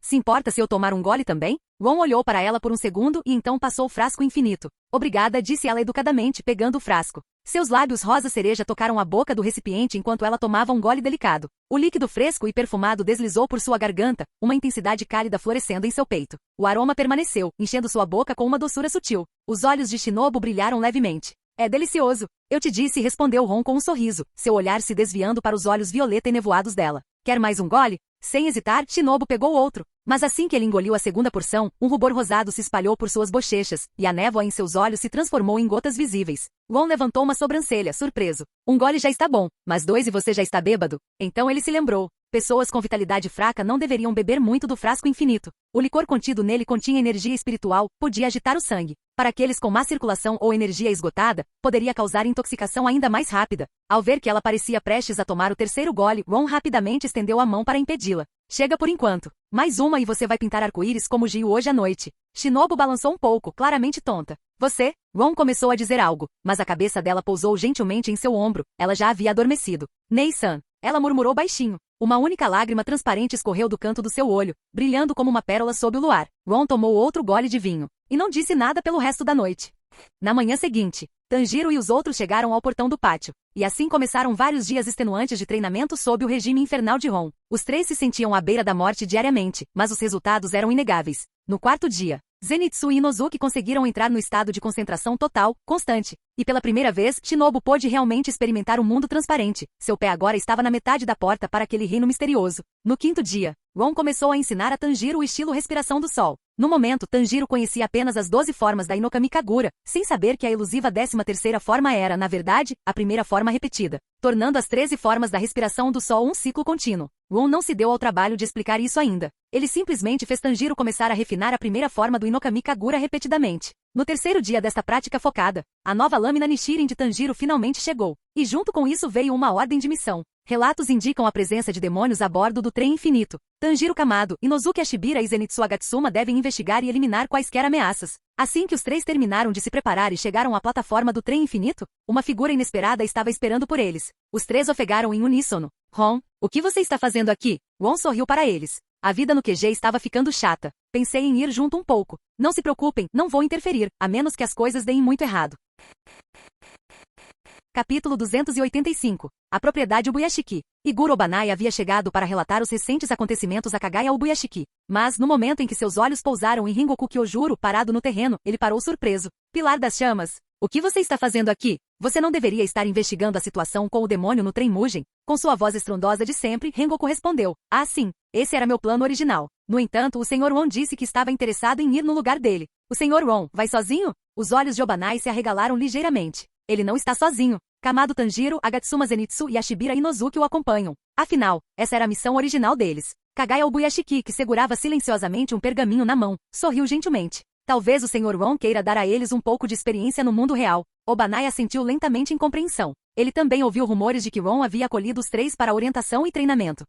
Se importa se eu tomar um gole também? Ron olhou para ela por um segundo e então passou o frasco infinito. Obrigada, disse ela educadamente, pegando o frasco. Seus lábios rosa-cereja tocaram a boca do recipiente enquanto ela tomava um gole delicado. O líquido fresco e perfumado deslizou por sua garganta, uma intensidade cálida florescendo em seu peito. O aroma permaneceu, enchendo sua boca com uma doçura sutil. Os olhos de Shinobu brilharam levemente. É delicioso. Eu te disse, respondeu Ron com um sorriso, seu olhar se desviando para os olhos violeta e nevoados dela. Quer mais um gole? Sem hesitar, Shinobu pegou outro. Mas assim que ele engoliu a segunda porção, um rubor rosado se espalhou por suas bochechas, e a névoa em seus olhos se transformou em gotas visíveis. Ron levantou uma sobrancelha, surpreso. Um gole já está bom, mas 2 e você já está bêbado? Então ele se lembrou. Pessoas com vitalidade fraca não deveriam beber muito do frasco infinito. O licor contido nele continha energia espiritual, podia agitar o sangue. Para aqueles com má circulação ou energia esgotada, poderia causar intoxicação ainda mais rápida. Ao ver que ela parecia prestes a tomar o terceiro gole, Ron rapidamente estendeu a mão para impedi-la. Chega por enquanto. Mais uma e você vai pintar arco-íris como Ji-Yu hoje à noite. Shinobu balançou um pouco, claramente tonta. Você? Ron começou a dizer algo, mas a cabeça dela pousou gentilmente em seu ombro. Ela já havia adormecido. Nei-san. Ela murmurou baixinho. Uma única lágrima transparente escorreu do canto do seu olho, brilhando como uma pérola sob o luar. Ron tomou outro gole de vinho. E não disse nada pelo resto da noite. Na manhã seguinte, Tanjiro e os outros chegaram ao portão do pátio. E assim começaram vários dias extenuantes de treinamento sob o regime infernal de Ron. Os 3 se sentiam à beira da morte diariamente, mas os resultados eram inegáveis. No 4º dia, Zenitsu e Inozuki conseguiram entrar no estado de concentração total, constante. E pela primeira vez, Shinobu pôde realmente experimentar um mundo transparente. Seu pé agora estava na metade da porta para aquele reino misterioso. No 5º dia, Ron começou a ensinar a Tanjiro o estilo respiração do sol. No momento, Tanjiro conhecia apenas as 12 formas da Inokami Kagura, sem saber que a elusiva 13ª forma era, na verdade, a primeira forma repetida, tornando as 13 formas da respiração do sol um ciclo contínuo. Ron não se deu ao trabalho de explicar isso ainda. Ele simplesmente fez Tanjiro começar a refinar a primeira forma do Inokami Kagura repetidamente. No 3º dia desta prática focada, a nova lâmina Nichiren de Tanjiro finalmente chegou. E junto com isso veio uma ordem de missão. Relatos indicam a presença de demônios a bordo do trem infinito. Tanjiro Kamado, Inozuki Ashibira e Zenitsu Agatsuma devem investigar e eliminar quaisquer ameaças. Assim que os 3 terminaram de se preparar e chegaram à plataforma do trem infinito, uma figura inesperada estava esperando por eles. Os 3 ofegaram em uníssono. Ron, o que você está fazendo aqui? Ron sorriu para eles. A vida no QG estava ficando chata. Pensei em ir junto um pouco. Não se preocupem, não vou interferir, a menos que as coisas deem muito errado. Capítulo 285. A propriedade Ubuyashiki. Iguro Obanai havia chegado para relatar os recentes acontecimentos a Kagaya Ubuyashiki. Mas, no momento em que seus olhos pousaram em Rengoku Kyojuro parado no terreno, ele parou surpreso. Pilar das Chamas. O que você está fazendo aqui? Você não deveria estar investigando a situação com o demônio no trem Mugen? Com sua voz estrondosa de sempre, Rengoku respondeu. Ah, sim. Esse era meu plano original. No entanto, o Sr. Ron disse que estava interessado em ir no lugar dele. O Sr. Ron, vai sozinho? Os olhos de Obanai se arregalaram ligeiramente. Ele não está sozinho. Kamado Tanjiro, Agatsuma Zenitsu e Ashibira Inozuki o acompanham. Afinal, essa era a missão original deles. Kagaya Obuyashiki, que segurava silenciosamente um pergaminho na mão, sorriu gentilmente. Talvez o Sr. Ron queira dar a eles um pouco de experiência no mundo real. Obanai assentiu lentamente em compreensão. Ele também ouviu rumores de que Ron havia acolhido os três para orientação e treinamento.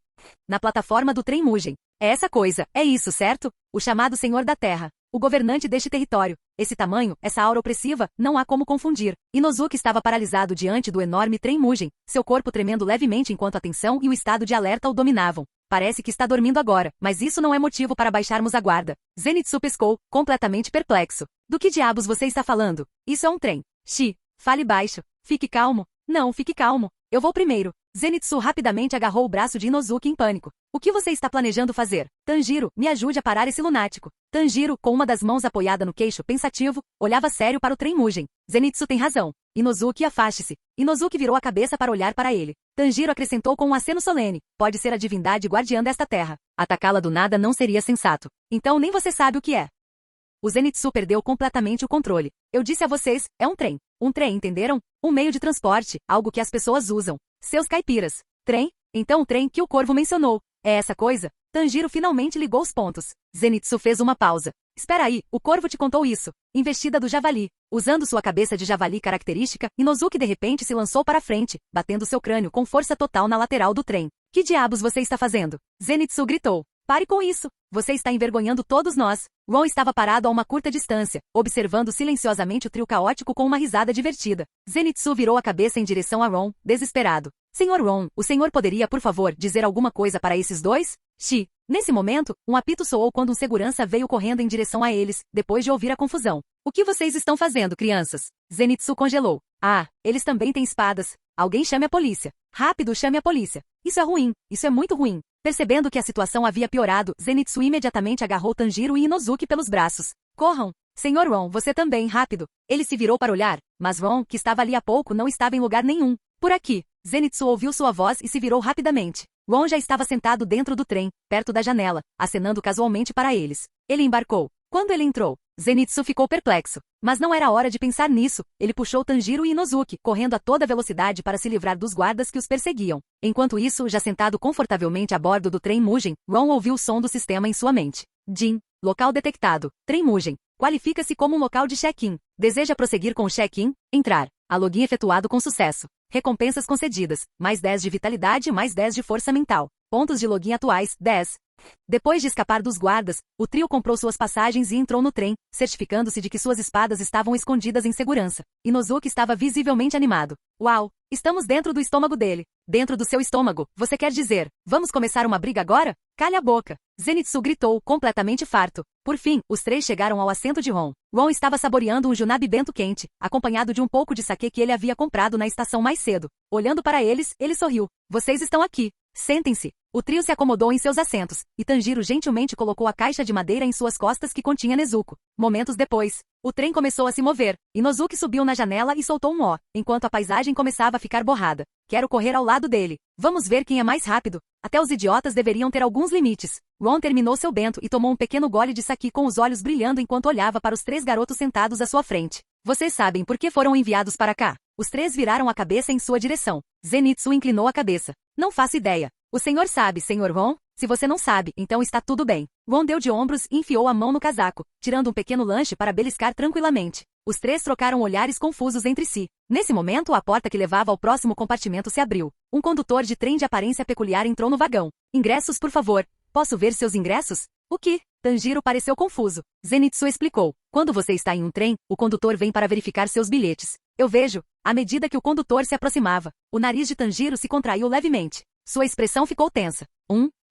Na plataforma do trem Mugen. É essa coisa, é isso, certo? O chamado Senhor da Terra. O governante deste território. Esse tamanho, essa aura opressiva, não há como confundir. Inozuki estava paralisado diante do enorme trem Mugen, seu corpo tremendo levemente enquanto a tensão e o estado de alerta o dominavam. Parece que está dormindo agora, mas isso não é motivo para baixarmos a guarda. Zenitsu pescou, completamente perplexo. Do que diabos você está falando? Isso é um trem. Fale baixo. Fique calmo. Não, fique calmo. Eu vou primeiro. Zenitsu rapidamente agarrou o braço de Inozuki em pânico. O que você está planejando fazer? Tanjiro, me ajude a parar esse lunático. Tanjiro, com uma das mãos apoiada no queixo pensativo, olhava sério para o trem Mugen. Zenitsu tem razão. Inozuki, afaste-se. Inozuki virou a cabeça para olhar para ele. Tanjiro acrescentou com um aceno solene. Pode ser a divindade guardiã desta terra. Atacá-la do nada não seria sensato. Então nem você sabe o que é. O Zenitsu perdeu completamente o controle. Eu disse a vocês, é um trem. Um trem, entenderam? Um meio de transporte, algo que as pessoas usam. Seus caipiras. Trem? Então o trem que o Corvo mencionou. É essa coisa? Tanjiro finalmente ligou os pontos. Zenitsu fez uma pausa. Espera aí, o Corvo te contou isso. Investida do javali. Usando sua cabeça de javali característica, Inozuki de repente se lançou para frente, batendo seu crânio com força total na lateral do trem. Que diabos você está fazendo? Zenitsu gritou. Pare com isso. Você está envergonhando todos nós. Ron estava parado a uma curta distância, observando silenciosamente o trio caótico com uma risada divertida. Zenitsu virou a cabeça em direção a Ron, desesperado. Senhor Ron, o senhor poderia, por favor, dizer alguma coisa para esses dois? Nesse momento, um apito soou quando um segurança veio correndo em direção a eles, depois de ouvir a confusão. O que vocês estão fazendo, crianças? Zenitsu congelou. Ah, eles também têm espadas. Alguém chame a polícia. Rápido, chame a polícia. Isso é ruim. Isso é muito ruim. Percebendo que a situação havia piorado, Zenitsu imediatamente agarrou Tanjiro e Inozuki pelos braços. Corram! Senhor Ron, você também, rápido! Ele se virou para olhar, mas Ron, que estava ali há pouco, não estava em lugar nenhum. Por aqui! Zenitsu ouviu sua voz e se virou rapidamente. Ron já estava sentado dentro do trem, perto da janela, acenando casualmente para eles. Ele embarcou. Quando ele entrou, Zenitsu ficou perplexo. Mas não era hora de pensar nisso. Ele puxou Tanjiro e Inozuki, correndo a toda velocidade para se livrar dos guardas que os perseguiam. Enquanto isso, já sentado confortavelmente a bordo do trem Mugen, Ron ouviu o som do sistema em sua mente. Local detectado. Trem Mugen. Qualifica-se como um local de check-in. Deseja prosseguir com o check-in? Entrar. A login efetuado com sucesso. Recompensas concedidas. Mais 10 de vitalidade, mais 10 de força mental. Pontos de login atuais, 10. Depois de escapar dos guardas, o trio comprou suas passagens e entrou no trem, certificando-se de que suas espadas estavam escondidas em segurança. Inozuki estava visivelmente animado. Uau! Estamos dentro do estômago dele. Dentro do seu estômago, você quer dizer, vamos começar uma briga agora? Calha a boca! Zenitsu gritou, completamente farto. Por fim, os três chegaram ao assento de Ron. Ron estava saboreando um junabe bento quente, acompanhado de um pouco de saquê que ele havia comprado na estação mais cedo. Olhando para eles, ele sorriu. Vocês estão aqui. Sentem-se. O trio se acomodou em seus assentos, e Tanjiro gentilmente colocou a caixa de madeira em suas costas que continha Nezuko. Momentos depois, o trem começou a se mover. Inozuki subiu na janela e soltou um ó, enquanto a paisagem começava a ficar borrada. Quero correr ao lado dele. Vamos ver quem é mais rápido. Até os idiotas deveriam ter alguns limites. Ron terminou seu bento e tomou um pequeno gole de saki com os olhos brilhando enquanto olhava para os três garotos sentados à sua frente. Vocês sabem por que foram enviados para cá? Os três viraram a cabeça em sua direção. Zenitsu inclinou a cabeça. Não faço ideia. O senhor sabe, Sr. Ron? Se você não sabe, então está tudo bem. Ron deu de ombros e enfiou a mão no casaco, tirando um pequeno lanche para beliscar tranquilamente. Os três trocaram olhares confusos entre si. Nesse momento, a porta que levava ao próximo compartimento se abriu. Um condutor de trem de aparência peculiar entrou no vagão. Ingressos, por favor. Posso ver seus ingressos? O que? Tanjiro pareceu confuso. Zenitsu explicou. Quando você está em um trem, o condutor vem para verificar seus bilhetes. Eu vejo. À medida que o condutor se aproximava, o nariz de Tanjiro se contraiu levemente. Sua expressão ficou tensa.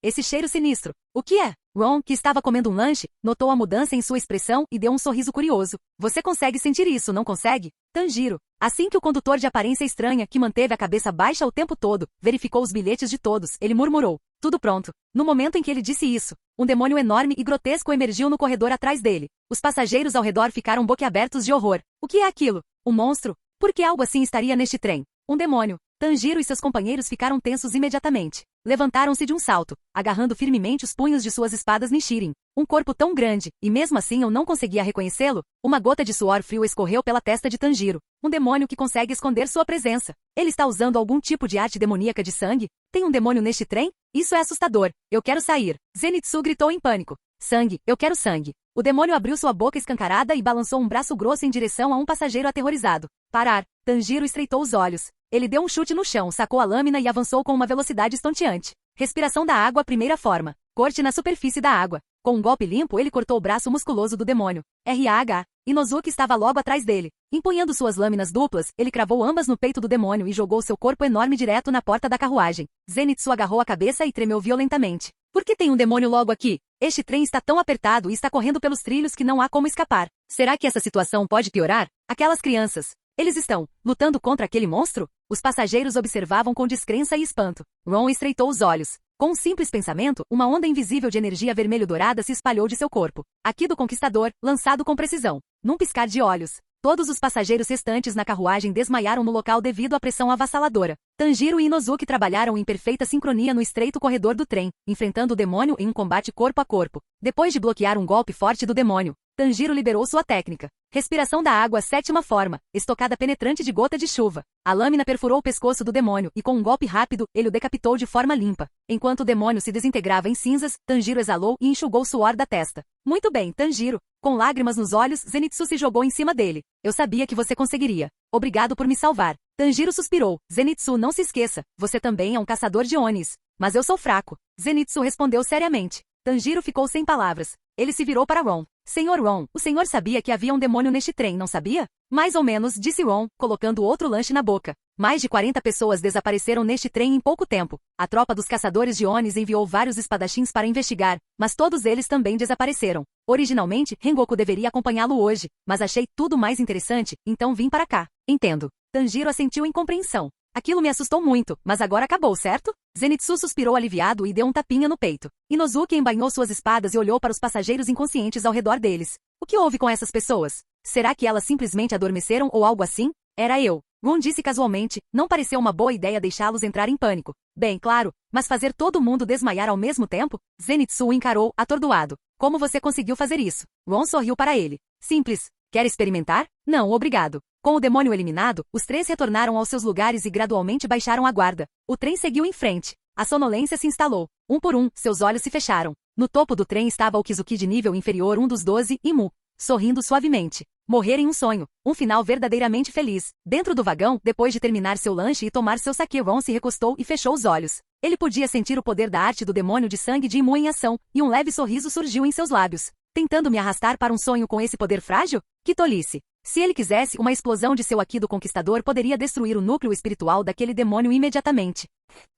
Esse cheiro sinistro. O que é? Ron, que estava comendo um lanche, notou a mudança em sua expressão e deu um sorriso curioso. Você consegue sentir isso, não consegue? Tanjiro. Assim que o condutor de aparência estranha, que manteve a cabeça baixa o tempo todo, verificou os bilhetes de todos, ele murmurou. Tudo pronto. No momento em que ele disse isso, um demônio enorme e grotesco emergiu no corredor atrás dele. Os passageiros ao redor ficaram boquiabertos de horror. O que é aquilo? Um monstro? Por que algo assim estaria neste trem? Um demônio. Tanjiro e seus companheiros ficaram tensos imediatamente. Levantaram-se de um salto, agarrando firmemente os punhos de suas espadas Nichirin. Um corpo tão grande, e mesmo assim eu não conseguia reconhecê-lo. Uma gota de suor frio escorreu pela testa de Tanjiro. Um demônio que consegue esconder sua presença. Ele está usando algum tipo de arte demoníaca de sangue? Tem um demônio neste trem? Isso é assustador. Eu quero sair. Zenitsu gritou em pânico. Sangue, eu quero sangue. O demônio abriu sua boca escancarada e balançou um braço grosso em direção a um passageiro aterrorizado. Parar. Tanjiro estreitou os olhos. Ele deu um chute no chão, sacou a lâmina e avançou com uma velocidade estonteante. Respiração da água, primeira forma. Corte na superfície da água. Com um golpe limpo, ele cortou o braço musculoso do demônio. RH. Inozuki estava logo atrás dele. Empunhando suas lâminas duplas, ele cravou ambas no peito do demônio e jogou seu corpo enorme direto na porta da carruagem. Zenitsu agarrou a cabeça e tremeu violentamente. Por que tem um demônio logo aqui? Este trem está tão apertado e está correndo pelos trilhos que não há como escapar. Será que essa situação pode piorar? Aquelas crianças. Eles estão lutando contra aquele monstro? Os passageiros observavam com descrença e espanto. Ron estreitou os olhos. Com um simples pensamento, uma onda invisível de energia vermelho-dourada se espalhou de seu corpo. Aqui do conquistador, lançado com precisão. Num piscar de olhos, todos os passageiros restantes na carruagem desmaiaram no local devido à pressão avassaladora. Tanjiro e Inozuki trabalharam em perfeita sincronia no estreito corredor do trem, enfrentando o demônio em um combate corpo a corpo. Depois de bloquear um golpe forte do demônio, Tanjiro liberou sua técnica. Respiração da água, sétima forma, estocada penetrante de gota de chuva. A lâmina perfurou o pescoço do demônio e com um golpe rápido, ele o decapitou de forma limpa. Enquanto o demônio se desintegrava em cinzas, Tanjiro exalou e enxugou o suor da testa. Muito bem, Tanjiro. Com lágrimas nos olhos, Zenitsu se jogou em cima dele. Eu sabia que você conseguiria. Obrigado por me salvar. Tanjiro suspirou. Zenitsu, não se esqueça, você também é um caçador de Onis. Mas eu sou fraco. Zenitsu respondeu seriamente. Tanjiro ficou sem palavras. Ele se virou para Ron. Senhor Ron, o senhor sabia que havia um demônio neste trem, não sabia? Mais ou menos, disse Ron, colocando outro lanche na boca. Mais de 40 pessoas desapareceram neste trem em pouco tempo. A tropa dos caçadores de Onis enviou vários espadachins para investigar, mas todos eles também desapareceram. Originalmente, Rengoku deveria acompanhá-lo hoje, mas achei tudo mais interessante, então vim para cá. Entendo. Tanjiro assentiu em compreensão. Aquilo me assustou muito, mas agora acabou, certo? Zenitsu suspirou aliviado e deu um tapinha no peito. Inozuki embainhou suas espadas e olhou para os passageiros inconscientes ao redor deles. O que houve com essas pessoas? Será que elas simplesmente adormeceram ou algo assim? Era eu. Ron disse casualmente, não pareceu uma boa ideia deixá-los entrar em pânico. Bem, claro, mas fazer todo mundo desmaiar ao mesmo tempo? Zenitsu o encarou, atordoado. Como você conseguiu fazer isso? Ron sorriu para ele. Simples. Quer experimentar? Não, obrigado. Com o demônio eliminado, os três retornaram aos seus lugares e gradualmente baixaram a guarda. O trem seguiu em frente. A sonolência se instalou. Um por um, seus olhos se fecharam. No topo do trem estava o Kizuki de nível inferior, um dos 12, e Mu, sorrindo suavemente. Morrer em um sonho. Um final verdadeiramente feliz. Dentro do vagão, depois de terminar seu lanche e tomar seu sake, Ron se recostou e fechou os olhos. Ele podia sentir o poder da arte do demônio de sangue de Mu em ação, e um leve sorriso surgiu em seus lábios. Tentando me arrastar para um sonho com esse poder frágil? Que tolice! Se ele quisesse, uma explosão de seu Aki do Conquistador poderia destruir o núcleo espiritual daquele demônio imediatamente.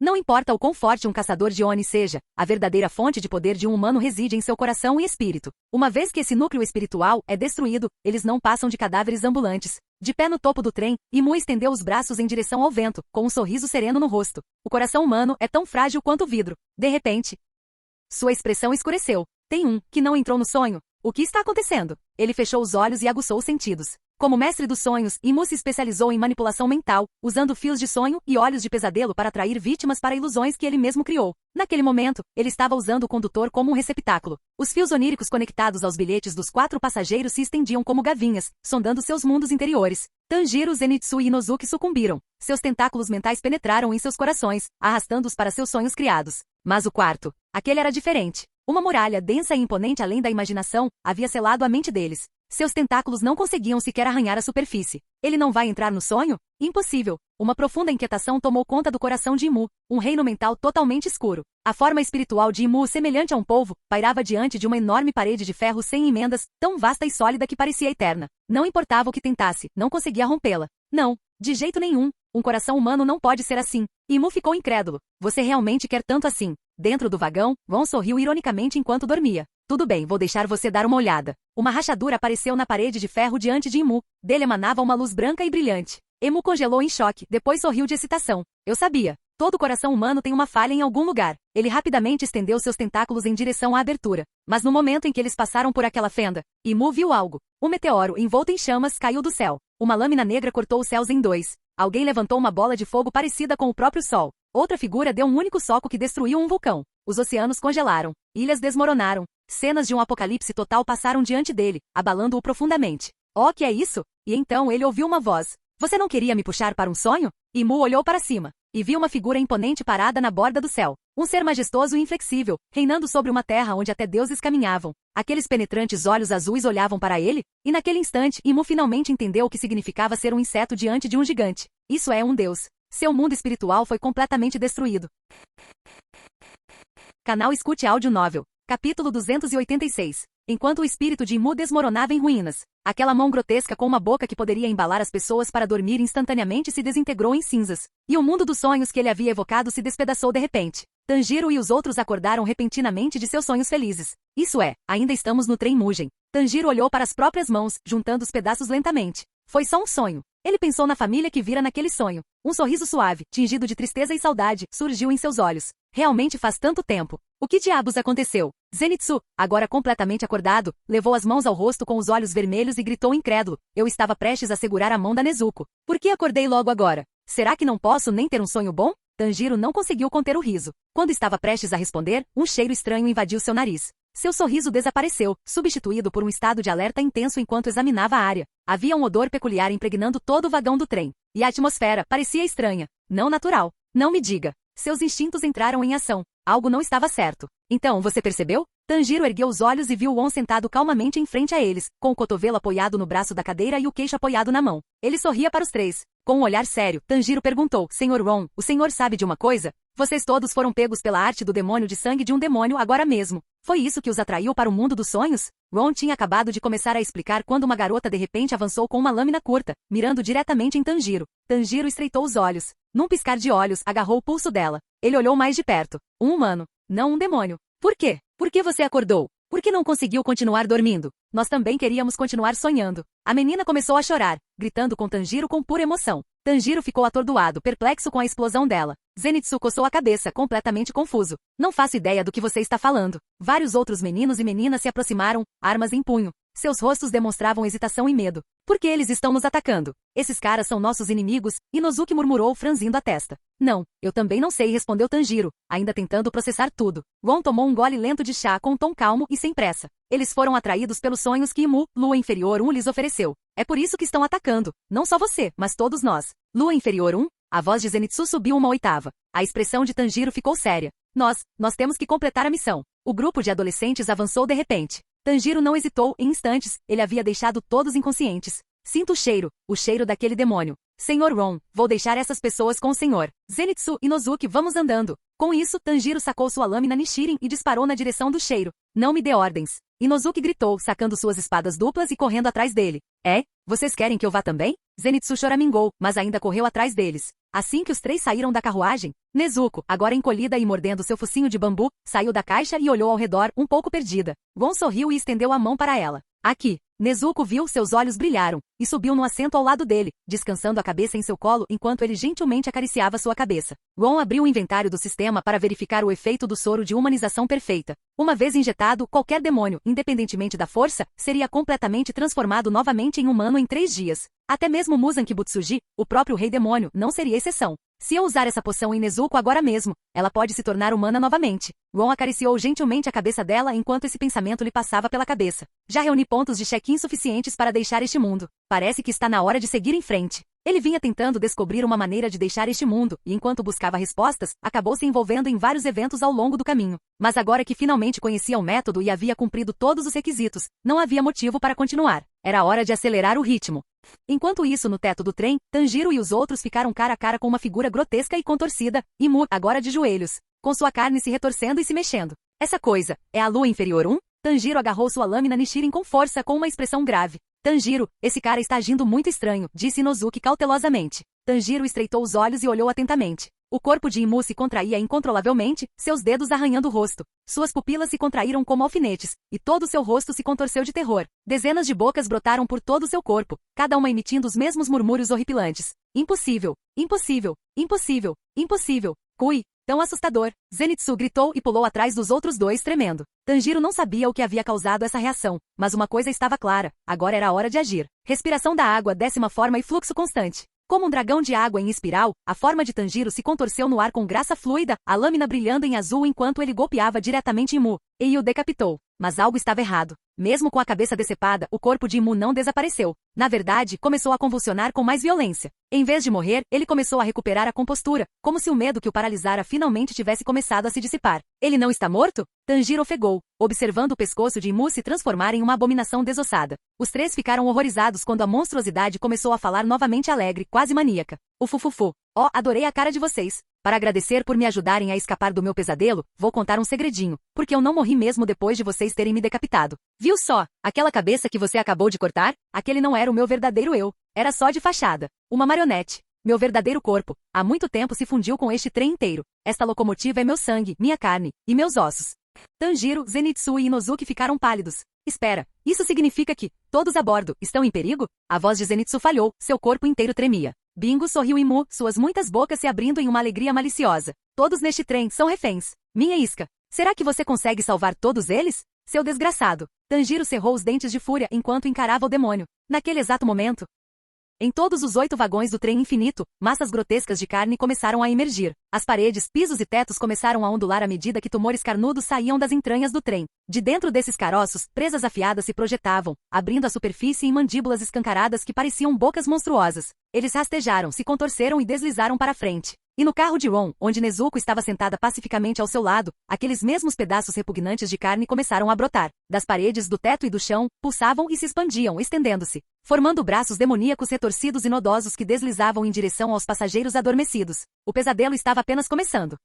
Não importa o quão forte um caçador de Oni seja, a verdadeira fonte de poder de um humano reside em seu coração e espírito. Uma vez que esse núcleo espiritual é destruído, eles não passam de cadáveres ambulantes. De pé no topo do trem, Imu estendeu os braços em direção ao vento, com um sorriso sereno no rosto. O coração humano é tão frágil quanto o vidro. De repente, sua expressão escureceu. Tem um que não entrou no sonho. O que está acontecendo? Ele fechou os olhos e aguçou os sentidos. Como mestre dos sonhos, Imu se especializou em manipulação mental, usando fios de sonho e olhos de pesadelo para atrair vítimas para ilusões que ele mesmo criou. Naquele momento, ele estava usando o condutor como um receptáculo. Os fios oníricos conectados aos bilhetes dos 4 passageiros se estendiam como gavinhas, sondando seus mundos interiores. Tanjiro, Zenitsu e Inozuki sucumbiram. Seus tentáculos mentais penetraram em seus corações, arrastando-os para seus sonhos criados. Mas o quarto, aquele era diferente. Uma muralha densa e imponente além da imaginação havia selado a mente deles. Seus tentáculos não conseguiam sequer arranhar a superfície. Ele não vai entrar no sonho? Impossível. Uma profunda inquietação tomou conta do coração de Imu, um reino mental totalmente escuro. A forma espiritual de Imu, semelhante a um polvo, pairava diante de uma enorme parede de ferro sem emendas, tão vasta e sólida que parecia eterna. Não importava o que tentasse, não conseguia rompê-la. Não, de jeito nenhum. Um coração humano não pode ser assim. Imu ficou incrédulo. Você realmente quer tanto assim? Dentro do vagão, Ron sorriu ironicamente enquanto dormia. Tudo bem, vou deixar você dar uma olhada. Uma rachadura apareceu na parede de ferro diante de Imu. Dele emanava uma luz branca e brilhante. Imu congelou em choque, depois sorriu de excitação. Eu sabia. Todo coração humano tem uma falha em algum lugar. Ele rapidamente estendeu seus tentáculos em direção à abertura. Mas no momento em que eles passaram por aquela fenda, Imu viu algo. Um meteoro, envolto em chamas, caiu do céu. Uma lâmina negra cortou os céus em dois. Alguém levantou uma bola de fogo parecida com o próprio sol. Outra figura deu um único soco que destruiu um vulcão. Os oceanos congelaram. Ilhas desmoronaram. Cenas de um apocalipse total passaram diante dele, abalando-o profundamente. Oh, que é isso? E então ele ouviu uma voz. Você não queria me puxar para um sonho? Imu olhou para cima e viu uma figura imponente parada na borda do céu. Um ser majestoso e inflexível, reinando sobre uma terra onde até deuses caminhavam. Aqueles penetrantes olhos azuis olhavam para ele, e naquele instante, Imu finalmente entendeu o que significava ser um inseto diante de um gigante. Isso é um deus. Seu mundo espiritual foi completamente destruído. Canal Escute Áudio Novel. Capítulo 286. Enquanto o espírito de Imu desmoronava em ruínas, aquela mão grotesca com uma boca que poderia embalar as pessoas para dormir instantaneamente se desintegrou em cinzas, e o mundo dos sonhos que ele havia evocado se despedaçou de repente. Tanjiro e os outros acordaram repentinamente de seus sonhos felizes. Isso é, ainda estamos no trem Mugen. Tanjiro olhou para as próprias mãos, juntando os pedaços lentamente. Foi só um sonho. Ele pensou na família que vira naquele sonho. Um sorriso suave, tingido de tristeza e saudade, surgiu em seus olhos. Realmente faz tanto tempo. O que diabos aconteceu? Zenitsu, agora completamente acordado, levou as mãos ao rosto com os olhos vermelhos e gritou incrédulo. Eu estava prestes a segurar a mão da Nezuko. Por que acordei logo agora? Será que não posso nem ter um sonho bom? Tanjiro não conseguiu conter o riso. Quando estava prestes a responder, um cheiro estranho invadiu seu nariz. Seu sorriso desapareceu, substituído por um estado de alerta intenso enquanto examinava a área. Havia um odor peculiar impregnando todo o vagão do trem. E a atmosfera parecia estranha. Não natural. Não me diga. Seus instintos entraram em ação. Algo não estava certo. Então, você percebeu? Tanjiro ergueu os olhos e viu Won sentado calmamente em frente a eles, com o cotovelo apoiado no braço da cadeira e o queixo apoiado na mão. Ele sorria para os três. Com um olhar sério, Tanjiro perguntou, Senhor Won, o senhor sabe de uma coisa? Vocês todos foram pegos pela arte do demônio de sangue de um demônio agora mesmo. Foi isso que os atraiu para o mundo dos sonhos? Ron tinha acabado de começar a explicar quando uma garota de repente avançou com uma lâmina curta, mirando diretamente em Tanjiro. Tanjiro estreitou os olhos. Num piscar de olhos, agarrou o pulso dela. Ele olhou mais de perto. Um humano. Não um demônio. Por quê? Por que você acordou? Por que não conseguiu continuar dormindo? Nós também queríamos continuar sonhando. A menina começou a chorar, gritando com Tanjiro com pura emoção. Tanjiro ficou atordoado, perplexo com a explosão dela. Zenitsu coçou a cabeça, completamente confuso. Não faço ideia do que você está falando. Vários outros meninos e meninas se aproximaram, armas em punho. Seus rostos demonstravam hesitação e medo. Por que eles estão nos atacando? Esses caras são nossos inimigos, Inozuki murmurou franzindo a testa. Não, eu também não sei, respondeu Tanjiro, ainda tentando processar tudo. Ron tomou um gole lento de chá com um tom calmo e sem pressa. Eles foram atraídos pelos sonhos que Imu, Lua Inferior 1, lhes ofereceu. É por isso que estão atacando. Não só você, mas todos nós. Lua Inferior 1? A voz de Zenitsu subiu uma oitava. A expressão de Tanjiro ficou séria. Nós temos que completar a missão. O grupo de adolescentes avançou de repente. Tanjiro não hesitou, em instantes, ele havia deixado todos inconscientes. Sinto o cheiro daquele demônio. Senhor Ron, vou deixar essas pessoas com o senhor. Zenitsu e Inozuki, vamos andando. Com isso, Tanjiro sacou sua lâmina Nishirin e disparou na direção do cheiro. Não me dê ordens. Inozuki gritou, sacando suas espadas duplas e correndo atrás dele. É? Vocês querem que eu vá também? Zenitsu choramingou, mas ainda correu atrás deles. Assim que os três saíram da carruagem, Nezuko, agora encolhida e mordendo seu focinho de bambu, saiu da caixa e olhou ao redor, um pouco perdida. Gon sorriu e estendeu a mão para ela. Aqui. Nezuko viu, seus olhos brilharam, e subiu no assento ao lado dele, descansando a cabeça em seu colo enquanto ele gentilmente acariciava sua cabeça. Gon abriu o inventário do sistema para verificar o efeito do soro de humanização perfeita. Uma vez injetado, qualquer demônio, independentemente da força, seria completamente transformado novamente em humano em 3 dias. Até mesmo Muzan Kibutsuji, o próprio rei demônio, não seria exceção. Se eu usar essa poção em Nezuko agora mesmo, ela pode se tornar humana novamente. Ron acariciou gentilmente a cabeça dela enquanto esse pensamento lhe passava pela cabeça. Já reuni pontos de check-in suficientes para deixar este mundo. Parece que está na hora de seguir em frente. Ele vinha tentando descobrir uma maneira de deixar este mundo, e enquanto buscava respostas, acabou se envolvendo em vários eventos ao longo do caminho. Mas agora que finalmente conhecia o método e havia cumprido todos os requisitos, não havia motivo para continuar. Era hora de acelerar o ritmo. Enquanto isso, no teto do trem, Tanjiro e os outros ficaram cara a cara com uma figura grotesca e contorcida, Imu, agora de joelhos, com sua carne se retorcendo e se mexendo. Essa coisa, é a Lua Inferior 1? Tanjiro agarrou sua lâmina Nishirin com força com uma expressão grave. Tanjiro, esse cara está agindo muito estranho, disse Inozuki cautelosamente. Tanjiro estreitou os olhos e olhou atentamente. O corpo de Imu se contraía incontrolavelmente, seus dedos arranhando o rosto. Suas pupilas se contraíram como alfinetes, e todo o seu rosto se contorceu de terror. Dezenas de bocas brotaram por todo o seu corpo, cada uma emitindo os mesmos murmúrios horripilantes. Impossível! Impossível! Impossível! Impossível! Kui! Tão assustador! Zenitsu gritou e pulou atrás dos outros dois tremendo. Tanjiro não sabia o que havia causado essa reação, mas uma coisa estava clara, agora era a hora de agir. Respiração da água, 10ª forma e fluxo constante. Como um dragão de água em espiral, a forma de Tanjiro se contorceu no ar com graça fluida, a lâmina brilhando em azul enquanto ele golpeava diretamente Imu, e o decapitou. mas algo estava errado. Mesmo com a cabeça decepada, o corpo de Imu não desapareceu. Na verdade, começou a convulsionar com mais violência. Em vez de morrer, ele começou a recuperar a compostura, como se o medo que o paralisara finalmente tivesse começado a se dissipar. Ele não está morto? Tanjiro ofegou, observando o pescoço de Imu se transformar em uma abominação desossada. Os três ficaram horrorizados quando a monstruosidade começou a falar novamente alegre, quase maníaca. Ufufufu. Oh, adorei a cara de vocês. Para agradecer por me ajudarem a escapar do meu pesadelo, vou contar um segredinho, porque eu não morri mesmo depois de vocês terem me decapitado. Viu só? Aquela cabeça que você acabou de cortar? Aquele não era o meu verdadeiro eu. Era só de fachada. Uma marionete. Meu verdadeiro corpo, há muito tempo se fundiu com este trem inteiro. Esta locomotiva é meu sangue, minha carne, e meus ossos. Tanjiro, Zenitsu e Inozuki ficaram pálidos. Espera, isso significa que, todos a bordo, estão em perigo? A voz de Zenitsu falhou, seu corpo inteiro tremia. Bingo sorriu Imu, suas muitas bocas se abrindo em uma alegria maliciosa. Todos neste trem são reféns. Minha isca. Será que você consegue salvar todos eles? Seu desgraçado. Tanjiro cerrou os dentes de fúria enquanto encarava o demônio. Naquele exato momento, em todos os 8 vagões do trem infinito, massas grotescas de carne começaram a emergir. As paredes, pisos e tetos começaram a ondular à medida que tumores carnudos saíam das entranhas do trem. De dentro desses caroços, presas afiadas se projetavam, abrindo a superfície em mandíbulas escancaradas que pareciam bocas monstruosas. Eles rastejaram, se contorceram e deslizaram para frente. E no carro de Ron, onde Nezuko estava sentada pacificamente ao seu lado, aqueles mesmos pedaços repugnantes de carne começaram a brotar. Das paredes, do teto e do chão, pulsavam e se expandiam, estendendo-se, formando braços demoníacos retorcidos e nodosos que deslizavam em direção aos passageiros adormecidos. O pesadelo estava apenas começando.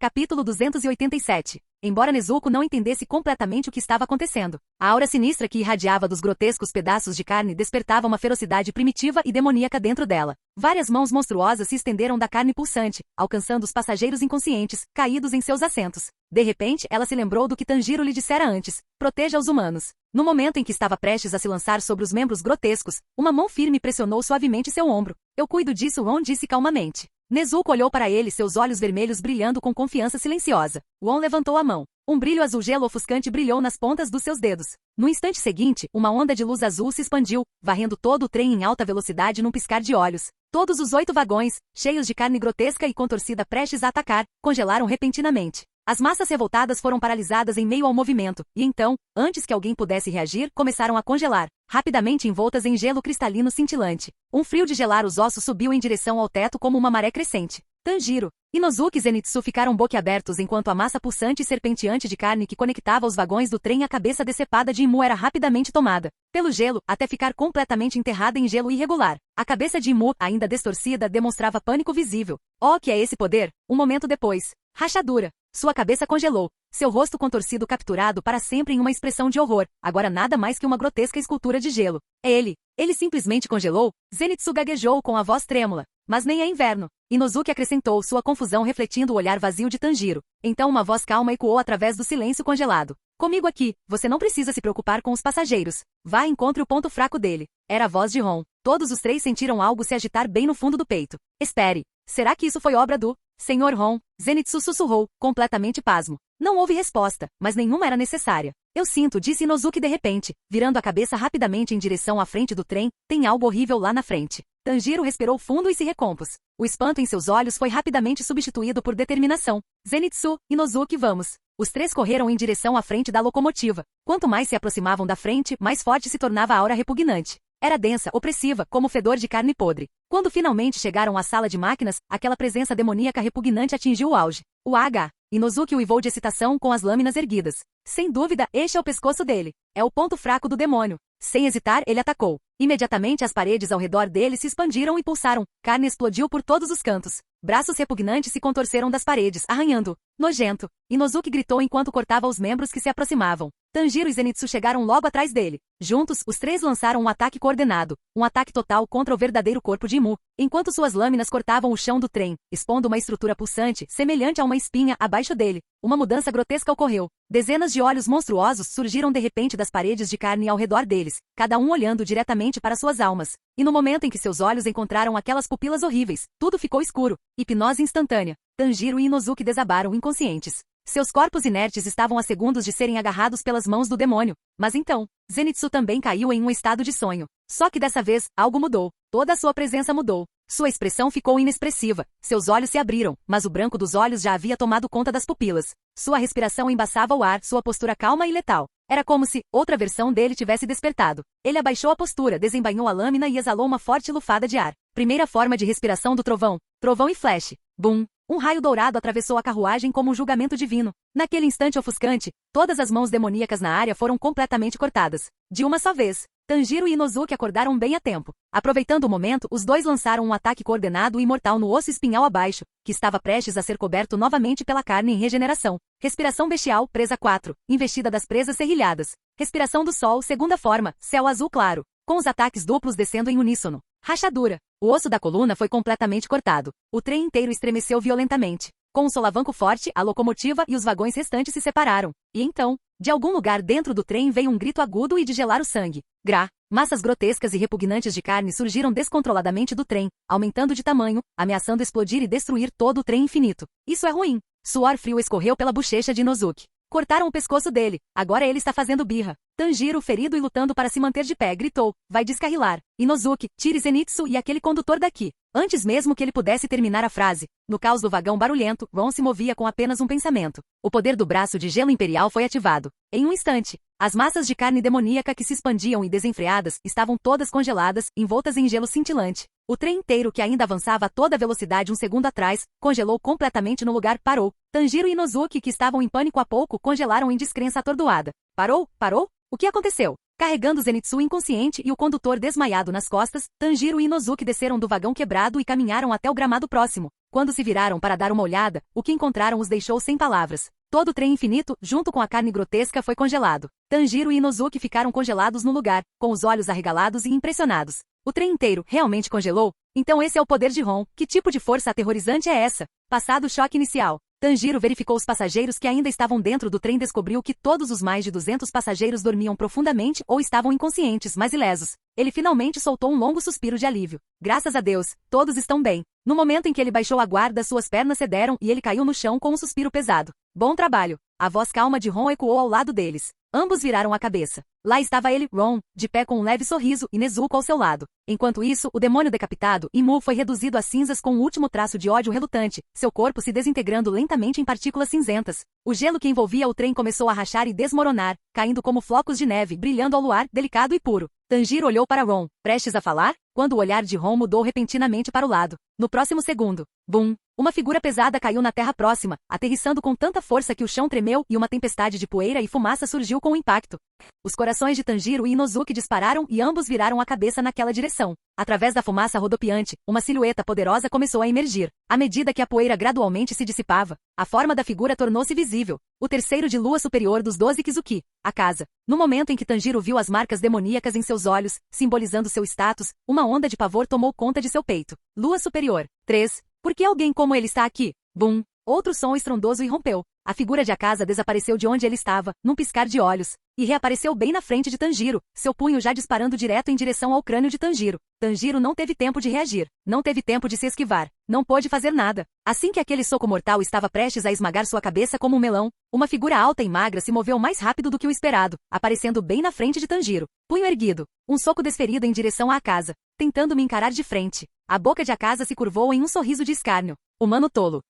Capítulo 287. Embora Nezuko não entendesse completamente o que estava acontecendo, a aura sinistra que irradiava dos grotescos pedaços de carne despertava uma ferocidade primitiva e demoníaca dentro dela. Várias mãos monstruosas se estenderam da carne pulsante, alcançando os passageiros inconscientes, caídos em seus assentos. De repente, ela se lembrou do que Tanjiro lhe dissera antes: proteja os humanos. No momento em que estava prestes a se lançar sobre os membros grotescos, uma mão firme pressionou suavemente seu ombro. Eu cuido disso, Ron disse calmamente. Nezuko olhou para ele, seus olhos vermelhos brilhando com confiança silenciosa. Ron levantou a mão. Um brilho azul gelo ofuscante brilhou nas pontas dos seus dedos. No instante seguinte, uma onda de luz azul se expandiu, varrendo todo o trem em alta velocidade num piscar de olhos. Todos os 8 vagões, cheios de carne grotesca e contorcida prestes a atacar, congelaram repentinamente. As massas revoltadas foram paralisadas em meio ao movimento, e então, antes que alguém pudesse reagir, começaram a congelar, rapidamente envoltas em gelo cristalino cintilante. Um frio de gelar os ossos subiu em direção ao teto como uma maré crescente. Tanjiro, Inozuki e Zenitsu ficaram boquiabertos enquanto a massa pulsante e serpenteante de carne que conectava os vagões do trem à cabeça decepada de Imu era rapidamente tomada pelo gelo, até ficar completamente enterrada em gelo irregular. A cabeça de Imu, ainda distorcida, demonstrava pânico visível. Oh, que é esse poder? Um momento depois. Rachadura. Sua cabeça congelou, seu rosto contorcido capturado para sempre em uma expressão de horror, agora nada mais que uma grotesca escultura de gelo. É ele. Ele simplesmente congelou? Zenitsu gaguejou com a voz trêmula. Mas nem é inverno. Inozuki acrescentou, sua confusão refletindo o olhar vazio de Tanjiro. Então uma voz calma ecoou através do silêncio congelado. Comigo aqui, você não precisa se preocupar com os passageiros. Vá e encontre o ponto fraco dele. Era a voz de Ron. Todos os 3 sentiram algo se agitar bem no fundo do peito. Espere. Será que isso foi obra do Senhor Ron? Zenitsu sussurrou, completamente pasmo. Não houve resposta, mas nenhuma era necessária. Eu sinto, disse Inozuki de repente, virando a cabeça rapidamente em direção à frente do trem, tem algo horrível lá na frente. Tanjiro respirou fundo e se recompôs. O espanto em seus olhos foi rapidamente substituído por determinação. Zenitsu, Inozuki, vamos. Os 3 correram em direção à frente da locomotiva. Quanto mais se aproximavam da frente, mais forte se tornava a aura repugnante. Era densa, opressiva, como fedor de carne podre. Quando finalmente chegaram à sala de máquinas, aquela presença demoníaca repugnante atingiu o auge. O H. Inozuki uivou de excitação com as lâminas erguidas. Sem dúvida, este é o pescoço dele. É o ponto fraco do demônio. Sem hesitar, ele atacou. Imediatamente as paredes ao redor dele se expandiram e pulsaram. Carne explodiu por todos os cantos. Braços repugnantes se contorceram das paredes, arranhando. Nojento. Inozuki gritou enquanto cortava os membros que se aproximavam. Tanjiro e Zenitsu chegaram logo atrás dele. Juntos, os 3 lançaram um ataque coordenado. Um ataque total contra o verdadeiro corpo de Imu, enquanto suas lâminas cortavam o chão do trem, expondo uma estrutura pulsante, semelhante a uma espinha, abaixo dele. Uma mudança grotesca ocorreu. Dezenas de olhos monstruosos surgiram de repente das paredes de carne ao redor deles, cada um olhando diretamente para suas almas. E no momento em que seus olhos encontraram aquelas pupilas horríveis, tudo ficou escuro. Hipnose instantânea. Tanjiro e Inozuki desabaram inconscientes. Seus corpos inertes estavam a segundos de serem agarrados pelas mãos do demônio. Mas então, Zenitsu também caiu em um estado de sonho. Só que dessa vez, algo mudou. Toda a sua presença mudou. Sua expressão ficou inexpressiva. Seus olhos se abriram, mas o branco dos olhos já havia tomado conta das pupilas. Sua respiração embaçava o ar, sua postura calma e letal. Era como se outra versão dele tivesse despertado. Ele abaixou a postura, desembainhou a lâmina e exalou uma forte lufada de ar. Primeira forma de respiração do trovão. Trovão e flash. Bum! Um raio dourado atravessou a carruagem como um julgamento divino. Naquele instante ofuscante, todas as mãos demoníacas na área foram completamente cortadas. De uma só vez. Tanjiro e Inozuki acordaram bem a tempo. Aproveitando o momento, os dois lançaram um ataque coordenado e mortal no osso espinhal abaixo, que estava prestes a ser coberto novamente pela carne em regeneração. Respiração bestial, presa 4. Investida das presas serrilhadas. Respiração do sol, segunda forma, céu azul claro. Com os ataques duplos descendo em uníssono. Rachadura. O osso da coluna foi completamente cortado. O trem inteiro estremeceu violentamente. Com um solavanco forte, a locomotiva e os vagões restantes se separaram. E então, de algum lugar dentro do trem veio um grito agudo e de gelar o sangue. Grá! Massas grotescas e repugnantes de carne surgiram descontroladamente do trem, aumentando de tamanho, ameaçando explodir e destruir todo o trem infinito. Isso é ruim. Suor frio escorreu pela bochecha de Inozuki. Cortaram o pescoço dele. Agora ele está fazendo birra. Tanjiro, ferido e lutando para se manter de pé, gritou. Vai descarrilar. Inozuki, tire Zenitsu e aquele condutor daqui. Antes mesmo que ele pudesse terminar a frase, no caos do vagão barulhento, Ron se movia com apenas um pensamento. O poder do braço de gelo imperial foi ativado. Em um instante, as massas de carne demoníaca que se expandiam e desenfreadas estavam todas congeladas, envoltas em gelo cintilante. O trem inteiro, que ainda avançava a toda velocidade um segundo atrás, congelou completamente no lugar, parou. Tanjiro e Inozuki, que estavam em pânico há pouco, congelaram em descrença atordoada. Parou? Parou? O que aconteceu? Carregando Zenitsu inconsciente e o condutor desmaiado nas costas, Tanjiro e Inozuki desceram do vagão quebrado e caminharam até o gramado próximo. Quando se viraram para dar uma olhada, o que encontraram os deixou sem palavras. Todo o trem infinito, junto com a carne grotesca, foi congelado. Tanjiro e Inozuki ficaram congelados no lugar, com os olhos arregalados e impressionados. O trem inteiro realmente congelou? Então esse é o poder de Ron. Que tipo de força aterrorizante é essa? Passado o choque inicial, Tanjiro verificou os passageiros que ainda estavam dentro do trem e descobriu que todos os mais de 200 passageiros dormiam profundamente ou estavam inconscientes, mas ilesos. Ele finalmente soltou um longo suspiro de alívio. Graças a Deus, todos estão bem. No momento em que ele baixou a guarda, suas pernas cederam e ele caiu no chão com um suspiro pesado. Bom trabalho. A voz calma de Ron ecoou ao lado deles. Ambos viraram a cabeça. Lá estava ele, Ron, de pé com um leve sorriso e Nezuko ao seu lado. Enquanto isso, o demônio decapitado, Imu, foi reduzido a cinzas com um último traço de ódio relutante, seu corpo se desintegrando lentamente em partículas cinzentas. O gelo que envolvia o trem começou a rachar e desmoronar, caindo como flocos de neve, brilhando ao luar, delicado e puro. Tanjiro olhou para Ron, prestes a falar, quando o olhar de Ron mudou repentinamente para o lado. No próximo segundo, bum! Uma figura pesada caiu na terra próxima, aterrissando com tanta força que o chão tremeu e uma tempestade de poeira e fumaça surgiu com o impacto. Os corações de Tanjiro e Inozuki dispararam e ambos viraram a cabeça naquela direção. Através da fumaça rodopiante, uma silhueta poderosa começou a emergir. À medida que a poeira gradualmente se dissipava, a forma da figura tornou-se visível. O terceiro de lua superior dos 12 Kizuki, a casa. No momento em que Tanjiro viu as marcas demoníacas em seus olhos, simbolizando seu status, uma onda de pavor tomou conta de seu peito. Lua superior. 3. Por que alguém como ele está aqui? Bum! Outro som estrondoso irrompeu. A figura de Akaza desapareceu de onde ele estava, num piscar de olhos, e reapareceu bem na frente de Tanjiro, seu punho já disparando direto em direção ao crânio de Tanjiro. Tanjiro não teve tempo de reagir, não teve tempo de se esquivar, não pôde fazer nada. Assim que aquele soco mortal estava prestes a esmagar sua cabeça como um melão, uma figura alta e magra se moveu mais rápido do que o esperado, aparecendo bem na frente de Tanjiro. Punho erguido, um soco desferido em direção a Akaza, tentando me encarar de frente. A boca de Akaza se curvou em um sorriso de escárnio. Humano tolo.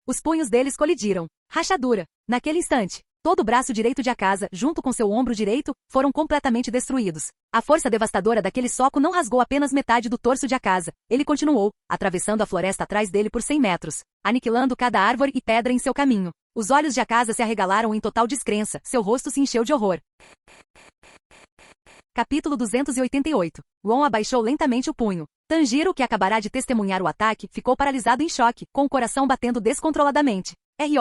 Os punhos deles colidiram. Rachadura. Naquele instante, todo o braço direito de Akaza, junto com seu ombro direito, foram completamente destruídos. A força devastadora daquele soco não rasgou apenas metade do torso de Akaza. Ele continuou, atravessando a floresta atrás dele por 100 metros, aniquilando cada árvore e pedra em seu caminho. Os olhos de Akaza se arregalaram em total descrença, seu rosto se encheu de horror. Capítulo 288. Ron abaixou lentamente o punho. Tanjiro, que acabará de testemunhar o ataque, ficou paralisado em choque, com o coração batendo descontroladamente.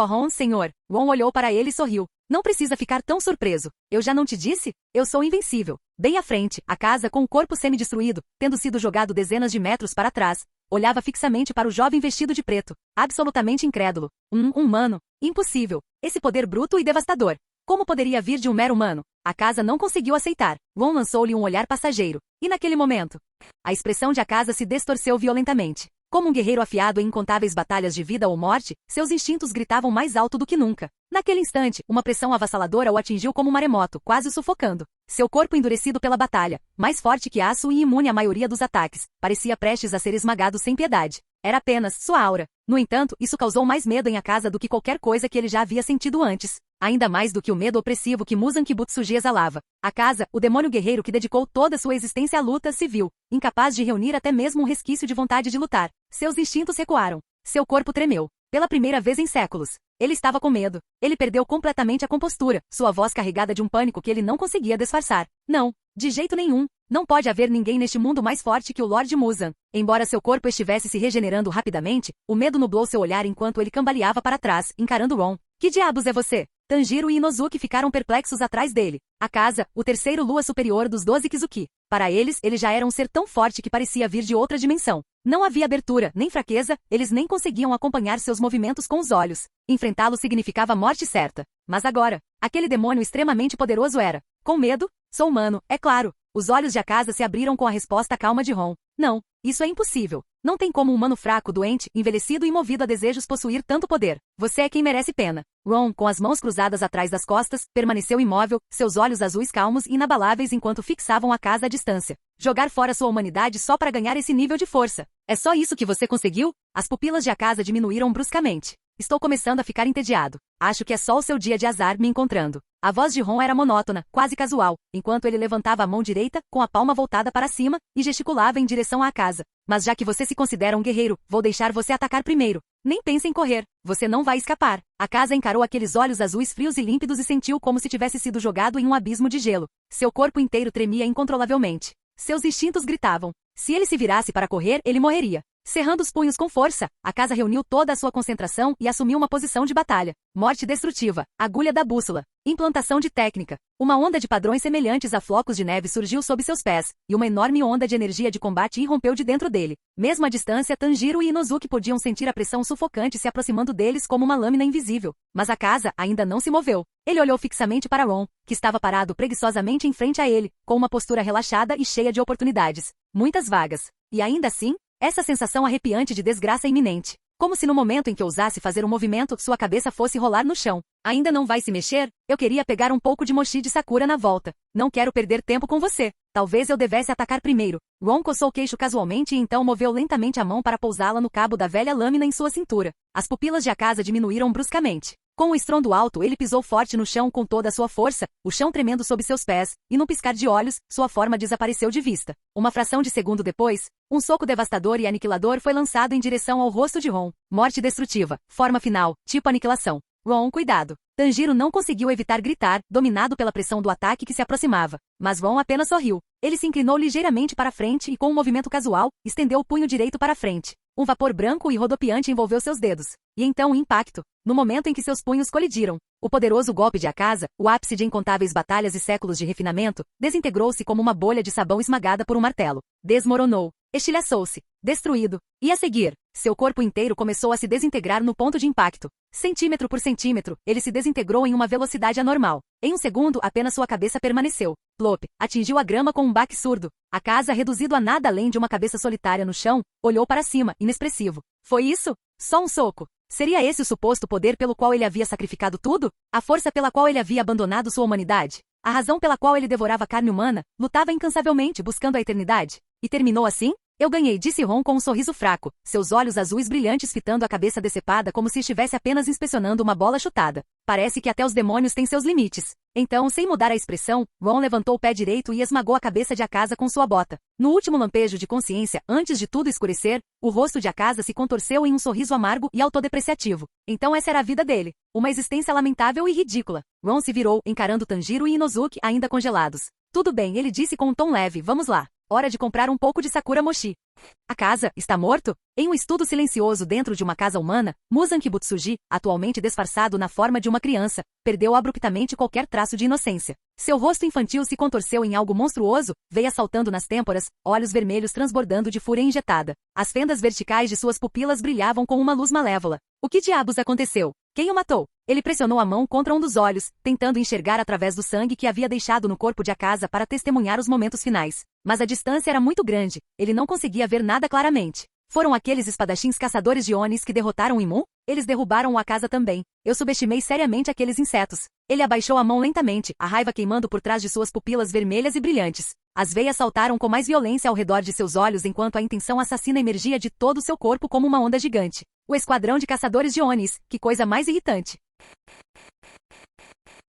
Ron, senhor. Ron olhou para ele e sorriu. Não precisa ficar tão surpreso. Eu já não te disse? Eu sou invencível. Bem à frente, Akaza, com o corpo semi-destruído, tendo sido jogado dezenas de metros para trás, olhava fixamente para o jovem vestido de preto, absolutamente incrédulo. Um humano? Impossível. Esse poder bruto e devastador. Como poderia vir de um mero humano? Akaza não conseguiu aceitar. Ron lançou-lhe um olhar passageiro. E naquele momento, a expressão de Akaza se distorceu violentamente. Como um guerreiro afiado em incontáveis batalhas de vida ou morte, seus instintos gritavam mais alto do que nunca. Naquele instante, uma pressão avassaladora o atingiu como um maremoto, quase o sufocando. Seu corpo endurecido pela batalha, mais forte que aço e imune à maioria dos ataques, parecia prestes a ser esmagado sem piedade. Era apenas sua aura. No entanto, isso causou mais medo em Akaza do que qualquer coisa que ele já havia sentido antes. Ainda mais do que o medo opressivo que Muzan Kibutsuji exalava. Akaza, o demônio guerreiro que dedicou toda sua existência à luta, se viu incapaz de reunir até mesmo um resquício de vontade de lutar. Seus instintos recuaram. Seu corpo tremeu. Pela primeira vez em séculos. Ele estava com medo. Ele perdeu completamente a compostura, sua voz carregada de um pânico que ele não conseguia disfarçar. Não, de jeito nenhum. Não pode haver ninguém neste mundo mais forte que o Lord Muzan. Embora seu corpo estivesse se regenerando rapidamente, o medo nublou seu olhar enquanto ele cambaleava para trás, encarando Ron. Que diabos é você? Tanjiro e Inozuki ficaram perplexos atrás dele. Akaza, o terceiro lua superior dos 12 Kizuki. Para eles, ele já era um ser tão forte que parecia vir de outra dimensão. Não havia abertura, nem fraqueza, eles nem conseguiam acompanhar seus movimentos com os olhos. Enfrentá-lo significava morte certa. Mas agora, aquele demônio extremamente poderoso era. Com medo? Sou humano, é claro. Os olhos de Akaza se abriram com a resposta calma de Ron. Não, isso é impossível. Não tem como um humano fraco, doente, envelhecido e movido a desejos possuir tanto poder. Você é quem merece pena. Ron, com as mãos cruzadas atrás das costas, permaneceu imóvel, seus olhos azuis calmos e inabaláveis enquanto fixavam Akaza à distância. Jogar fora sua humanidade só para ganhar esse nível de força. É só isso que você conseguiu? As pupilas de Akaza diminuíram bruscamente. Estou começando a ficar entediado. Acho que é só o seu dia de azar me encontrando. A voz de Ron era monótona, quase casual, enquanto ele levantava a mão direita, com a palma voltada para cima, e gesticulava em direção à Akaza. Mas já que você se considera um guerreiro, vou deixar você atacar primeiro. Nem pense em correr. Você não vai escapar. Akaza encarou aqueles olhos azuis frios e límpidos e sentiu como se tivesse sido jogado em um abismo de gelo. Seu corpo inteiro tremia incontrolavelmente. Seus instintos gritavam. Se ele se virasse para correr, ele morreria. Cerrando os punhos com força, Akaza reuniu toda a sua concentração e assumiu uma posição de batalha. Morte destrutiva, agulha da bússola, implantação de técnica. Uma onda de padrões semelhantes a flocos de neve surgiu sob seus pés, e uma enorme onda de energia de combate irrompeu de dentro dele. Mesmo à distância, Tanjiro e Inozuki podiam sentir a pressão sufocante se aproximando deles como uma lâmina invisível. Mas Akaza ainda não se moveu. Ele olhou fixamente para Ron, que estava parado preguiçosamente em frente a ele, com uma postura relaxada e cheia de oportunidades. Muitas vagas. E ainda assim, essa sensação arrepiante de desgraça iminente. Como se no momento em que ousasse fazer um movimento, sua cabeça fosse rolar no chão. Ainda não vai se mexer? Eu queria pegar um pouco de mochi de Sakura na volta. Não quero perder tempo com você. Talvez eu devesse atacar primeiro. Ron coçou o queixo casualmente e então moveu lentamente a mão para pousá-la no cabo da velha lâmina em sua cintura. As pupilas de Akaza diminuíram bruscamente. Com um estrondo alto, ele pisou forte no chão com toda a sua força, o chão tremendo sob seus pés, e num piscar de olhos, sua forma desapareceu de vista. Uma fração de segundo depois, um soco devastador e aniquilador foi lançado em direção ao rosto de Ron. Morte destrutiva. Forma final, tipo aniquilação. Ron, cuidado. Tanjiro não conseguiu evitar gritar, dominado pela pressão do ataque que se aproximava. Mas Ron apenas sorriu. Ele se inclinou ligeiramente para frente e com um movimento casual, estendeu o punho direito para frente. Um vapor branco e rodopiante envolveu seus dedos. E então um impacto. No momento em que seus punhos colidiram, o poderoso golpe de Akaza, o ápice de incontáveis batalhas e séculos de refinamento, desintegrou-se como uma bolha de sabão esmagada por um martelo. Desmoronou. Estilhaçou-se. Destruído. E a seguir, seu corpo inteiro começou a se desintegrar no ponto de impacto. Centímetro por centímetro, ele se desintegrou em uma velocidade anormal. Em um segundo, apenas sua cabeça permaneceu. Plop, atingiu a grama com um baque surdo. Akaza, reduzido a nada além de uma cabeça solitária no chão, olhou para cima, inexpressivo. Foi isso? Só um soco. Seria esse o suposto poder pelo qual ele havia sacrificado tudo? A força pela qual ele havia abandonado sua humanidade? A razão pela qual ele devorava carne humana, lutava incansavelmente buscando a eternidade? E terminou assim? Eu ganhei, disse Ron com um sorriso fraco, seus olhos azuis brilhantes fitando a cabeça decepada como se estivesse apenas inspecionando uma bola chutada. Parece que até os demônios têm seus limites. Então, sem mudar a expressão, Ron levantou o pé direito e esmagou a cabeça de Akaza com sua bota. No último lampejo de consciência, antes de tudo escurecer, o rosto de Akaza se contorceu em um sorriso amargo e autodepreciativo. Então essa era a vida dele. Uma existência lamentável e ridícula. Ron se virou, encarando Tanjiro e Inozuki ainda congelados. Tudo bem, ele disse com um tom leve, vamos lá. Hora de comprar um pouco de Sakura Mochi. Akaza, está morto? Em um estudo silencioso dentro de uma casa humana, Muzan Kibutsuji, atualmente disfarçado na forma de uma criança, perdeu abruptamente qualquer traço de inocência. Seu rosto infantil se contorceu em algo monstruoso, veia saltando nas têmporas, olhos vermelhos transbordando de fúria injetada. As fendas verticais de suas pupilas brilhavam com uma luz malévola. O que diabos aconteceu? Quem o matou? Ele pressionou a mão contra um dos olhos, tentando enxergar através do sangue que havia deixado no corpo de Akaza para testemunhar os momentos finais. Mas a distância era muito grande, ele não conseguia ver nada claramente. Foram aqueles espadachins caçadores de Onis que derrotaram Imu? Eles derrubaram a casa também. Eu subestimei seriamente aqueles insetos. Ele abaixou a mão lentamente, a raiva queimando por trás de suas pupilas vermelhas e brilhantes. As veias saltaram com mais violência ao redor de seus olhos enquanto a intenção assassina emergia de todo o seu corpo como uma onda gigante. O esquadrão de caçadores de Onis, que coisa mais irritante.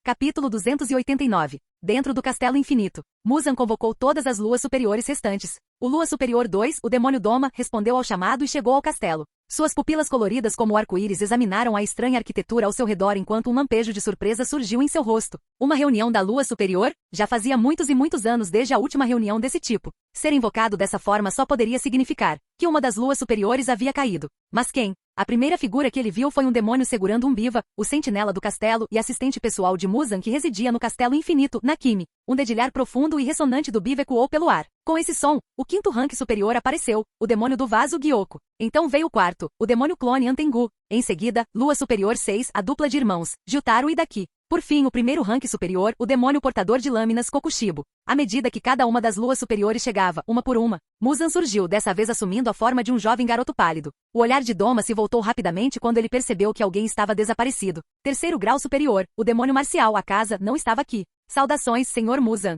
Capítulo 289. Dentro do Castelo Infinito. Muzan convocou todas as luas superiores restantes. O Lua Superior 2, o demônio Doma, respondeu ao chamado e chegou ao castelo. Suas pupilas coloridas como o arco-íris examinaram a estranha arquitetura ao seu redor enquanto um lampejo de surpresa surgiu em seu rosto. Uma reunião da Lua Superior? Já fazia muitos e muitos anos desde a última reunião desse tipo. Ser invocado dessa forma só poderia significar que uma das luas superiores havia caído. Mas quem? A primeira figura que ele viu foi um demônio segurando um biva, o sentinela do castelo e assistente pessoal de Muzan que residia no Castelo Infinito, Nakimi. Um dedilhar profundo e ressonante do biva ecoou pelo ar. Com esse som, o quinto rank superior apareceu, o demônio do vaso Gyoko. Então veio o quarto, o demônio clone Antengu. Em seguida, Lua Superior 6, a dupla de irmãos, Jutaro e Daki. Por fim, o primeiro rank superior, o demônio portador de lâminas Kokushibo. À medida que cada uma das luas superiores chegava, uma por uma, Muzan surgiu, dessa vez assumindo a forma de um jovem garoto pálido. O olhar de Doma se voltou rapidamente quando ele percebeu que alguém estava desaparecido. Terceiro grau superior, o demônio marcial, a casa, não estava aqui. Saudações, Senhor Muzan.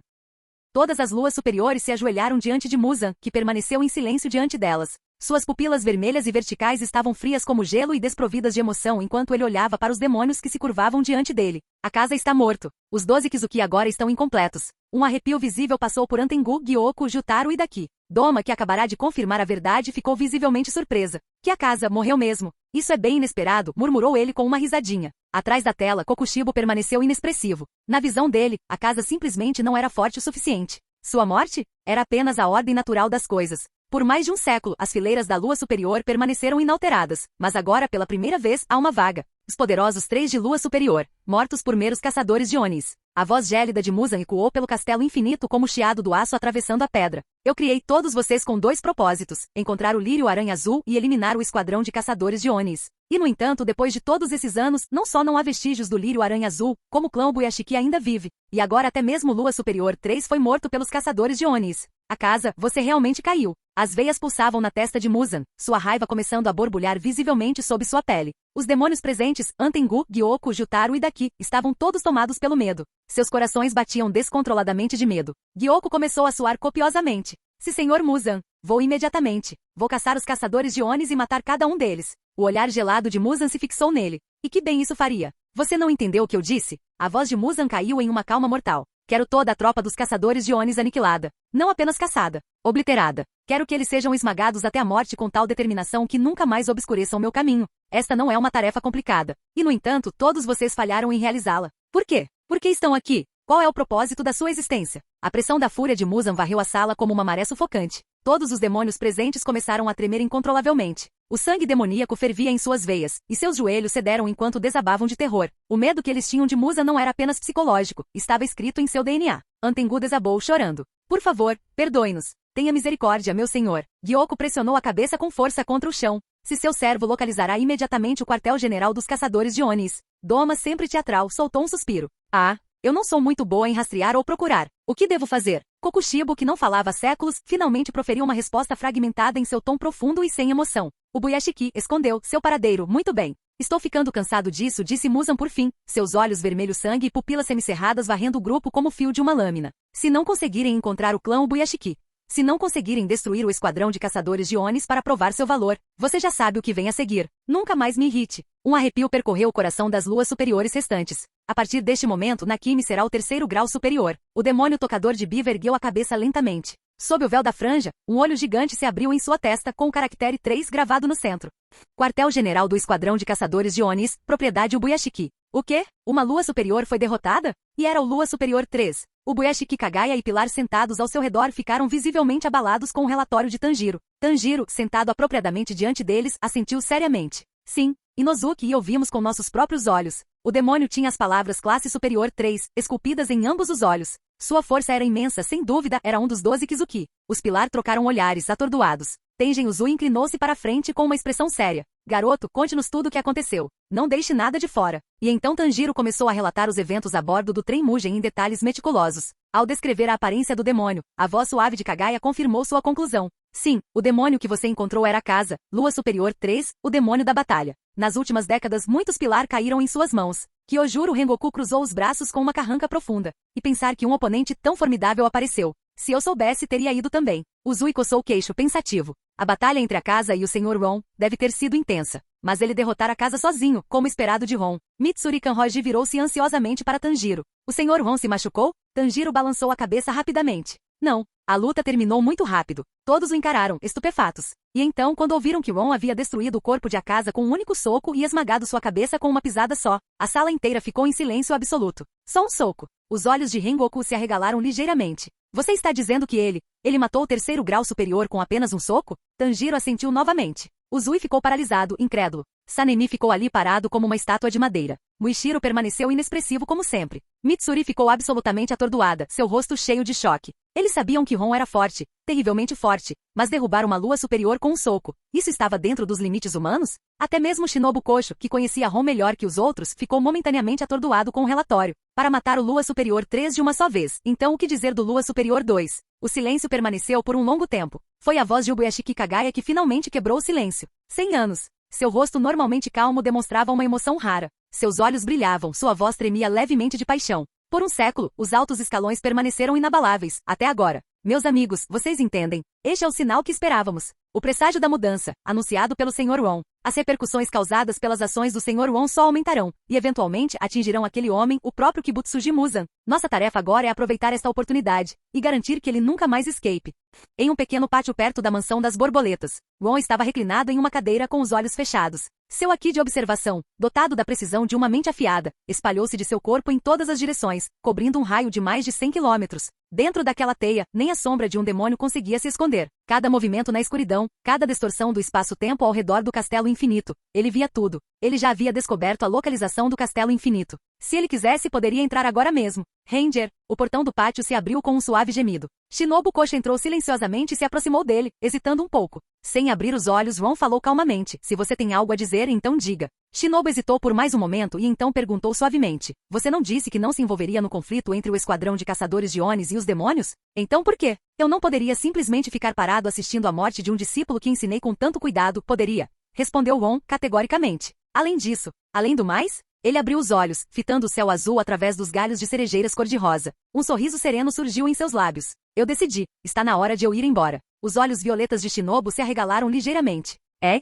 Todas as luas superiores se ajoelharam diante de Muzan, que permaneceu em silêncio diante delas. Suas pupilas vermelhas e verticais estavam frias como gelo e desprovidas de emoção enquanto ele olhava para os demônios que se curvavam diante dele. A casa está morto. Os 12 Kizuki agora estão incompletos. Um arrepio visível passou por Antengu, Gyoko, Jutaro e Daki. Doma, que acabará de confirmar a verdade, ficou visivelmente surpresa. Que a casa morreu mesmo. Isso é bem inesperado, murmurou ele com uma risadinha. Atrás da tela, Kokushibo permaneceu inexpressivo. Na visão dele, a casa simplesmente não era forte o suficiente. Sua morte? Era apenas a ordem natural das coisas. Por mais de um século, as fileiras da Lua Superior permaneceram inalteradas, mas agora, pela primeira vez, há uma vaga. Os poderosos 3 de Lua Superior, mortos por meros caçadores de Onis. A voz gélida de Muzan ecoou pelo castelo infinito como o chiado do aço atravessando a pedra. Eu criei todos vocês com 2 propósitos, encontrar o Lírio Aranha Azul e eliminar o esquadrão de caçadores de Onis. E no entanto, depois de todos esses anos, não só não há vestígios do Lírio Aranha Azul, como o clã Buyashiki ainda vive. E agora até mesmo Lua Superior 3 foi morto pelos caçadores de Onis. A casa, você realmente caiu. As veias pulsavam na testa de Muzan, sua raiva começando a borbulhar visivelmente sob sua pele. Os demônios presentes, Antengu, Gyoko, Jutaro e Daki, estavam todos tomados pelo medo. Seus corações batiam descontroladamente de medo. Gyoko começou a suar copiosamente. Se Senhor Muzan, vou imediatamente. Vou caçar os caçadores de Onis e matar cada um deles. O olhar gelado de Muzan se fixou nele. E que bem isso faria? Você não entendeu o que eu disse? A voz de Muzan caiu em uma calma mortal. Quero toda a tropa dos caçadores de Onis aniquilada. Não apenas caçada, obliterada. Quero que eles sejam esmagados até a morte com tal determinação que nunca mais obscureçam meu caminho. Esta não é uma tarefa complicada. E no entanto, todos vocês falharam em realizá-la. Por quê? Por que estão aqui? Qual é o propósito da sua existência? A pressão da fúria de Muzan varreu a sala como uma maré sufocante. Todos os demônios presentes começaram a tremer incontrolavelmente. O sangue demoníaco fervia em suas veias, e seus joelhos cederam enquanto desabavam de terror. O medo que eles tinham de Muzan não era apenas psicológico, estava escrito em seu DNA. Antengu desabou chorando. Por favor, perdoe-nos. Tenha misericórdia, meu senhor. Gyoko pressionou a cabeça com força contra o chão. Se seu servo localizará imediatamente o quartel-general dos caçadores de Onis. Doma, sempre teatral, soltou um suspiro. Ah, eu não sou muito boa em rastrear ou procurar. O que devo fazer? Kokushibo, que não falava há séculos, finalmente proferiu uma resposta fragmentada em seu tom profundo e sem emoção. O Buyashiki escondeu seu paradeiro, muito bem. Estou ficando cansado disso, disse Muzan por fim, seus olhos vermelho sangue e pupilas semicerradas varrendo o grupo como o fio de uma lâmina. Se não conseguirem encontrar o clã Buyashiki, se não conseguirem destruir o esquadrão de caçadores de Onis para provar seu valor, você já sabe o que vem a seguir. Nunca mais me irrite. Um arrepio percorreu o coração das luas superiores restantes. A partir deste momento, Nakimi será o 3º grau superior. O demônio tocador de Biva ergueu a cabeça lentamente. Sob o véu da franja, um olho gigante se abriu em sua testa com o caractere 3 gravado no centro. Quartel-general do Esquadrão de Caçadores de Onis, propriedade Buyashiki. O quê? Uma lua superior foi derrotada? E era o Lua Superior 3. O Buyashiki Kagaya e Pilar sentados ao seu redor ficaram visivelmente abalados com o relatório de Tanjiro. Tanjiro, sentado apropriadamente diante deles, assentiu seriamente. Sim, Inozuki e eu vimos com nossos próprios olhos. O demônio tinha as palavras Classe Superior 3, esculpidas em ambos os olhos. Sua força era imensa, sem dúvida, era um dos 12 Kizuki. Os Pilar trocaram olhares, atordoados. Tengen Uzui inclinou-se para a frente com uma expressão séria. Garoto, conte-nos tudo o que aconteceu. Não deixe nada de fora. E então Tanjiro começou a relatar os eventos a bordo do trem Mugen em detalhes meticulosos. Ao descrever a aparência do demônio, a voz suave de Kagaya confirmou sua conclusão. Sim, o demônio que você encontrou era Kasa, Lua Superior 3, o demônio da batalha. Nas últimas décadas muitos pilar caíram em suas mãos. Kyojuro Rengoku cruzou os braços com uma carranca profunda. E pensar que um oponente tão formidável apareceu. Se eu soubesse, teria ido também. Uzui coçou o queixo pensativo. A batalha entre a Kasa e o Sr. Ron deve ter sido intensa. Mas ele derrotara a Kasa sozinho, como esperado de Ron. Mitsuri Kanroji virou-se ansiosamente para Tanjiro. O Sr. Ron se machucou? Tanjiro balançou a cabeça rapidamente. Não. A luta terminou muito rápido. Todos o encararam, estupefatos. E então, quando ouviram que Ron havia destruído o corpo de Akaza com um único soco e esmagado sua cabeça com uma pisada só, a sala inteira ficou em silêncio absoluto. Só um soco. Os olhos de Rengoku se arregalaram ligeiramente. Você está dizendo que ele matou o terceiro grau superior com apenas um soco? Tanjiro assentiu novamente. Uzui ficou paralisado, incrédulo. Sanemi ficou ali parado como uma estátua de madeira. Muishiro permaneceu inexpressivo como sempre. Mitsuri ficou absolutamente atordoada, seu rosto cheio de choque. Eles sabiam que Ron era forte, terrivelmente forte, mas derrubar uma lua superior com um soco, isso estava dentro dos limites humanos? Até mesmo Shinobu Kosho, que conhecia Ron melhor que os outros, ficou momentaneamente atordoado com o relatório. Para matar o Lua Superior 3 de uma só vez, então o que dizer do Lua Superior 2? O silêncio permaneceu por um longo tempo. Foi a voz de Ubuyashiki Kagaya que finalmente quebrou o silêncio. 100 anos. Seu rosto normalmente calmo demonstrava uma emoção rara. Seus olhos brilhavam, sua voz tremia levemente de paixão. Por um século, os altos escalões permaneceram inabaláveis, até agora. Meus amigos, vocês entendem? Este é o sinal que esperávamos. O presságio da mudança, anunciado pelo Sr. Ron. As repercussões causadas pelas ações do Sr. Ron só aumentarão, e eventualmente atingirão aquele homem, o próprio Kibutsuji Muzan. Nossa tarefa agora é aproveitar esta oportunidade, e garantir que ele nunca mais escape. Em um pequeno pátio perto da mansão das borboletas, Ron estava reclinado em uma cadeira com os olhos fechados. Seu aqui de observação, dotado da precisão de uma mente afiada, espalhou-se de seu corpo em todas as direções, cobrindo um raio de mais de 100 quilômetros. Dentro daquela teia, nem a sombra de um demônio conseguia se esconder. Cada movimento na escuridão, cada distorção do espaço-tempo ao redor do castelo infinito. Ele via tudo. Ele já havia descoberto a localização do castelo infinito. Se ele quisesse, poderia entrar agora mesmo. Ranger, o portão do pátio se abriu com um suave gemido. Shinobu Kosho entrou silenciosamente e se aproximou dele, hesitando um pouco. Sem abrir os olhos, Ron falou calmamente. Se você tem algo a dizer, então diga. Shinobu hesitou por mais um momento e então perguntou suavemente. Você não disse que não se envolveria no conflito entre o esquadrão de caçadores de Onis e os demônios? Então por quê? Eu não poderia simplesmente ficar parado assistindo à morte de um discípulo que ensinei com tanto cuidado, poderia? Respondeu Ron, categoricamente. Além disso, além do mais, ele abriu os olhos, fitando o céu azul através dos galhos de cerejeiras cor-de-rosa. Um sorriso sereno surgiu em seus lábios. Eu decidi, está na hora de eu ir embora. Os olhos violetas de Shinobu se arregalaram ligeiramente. É?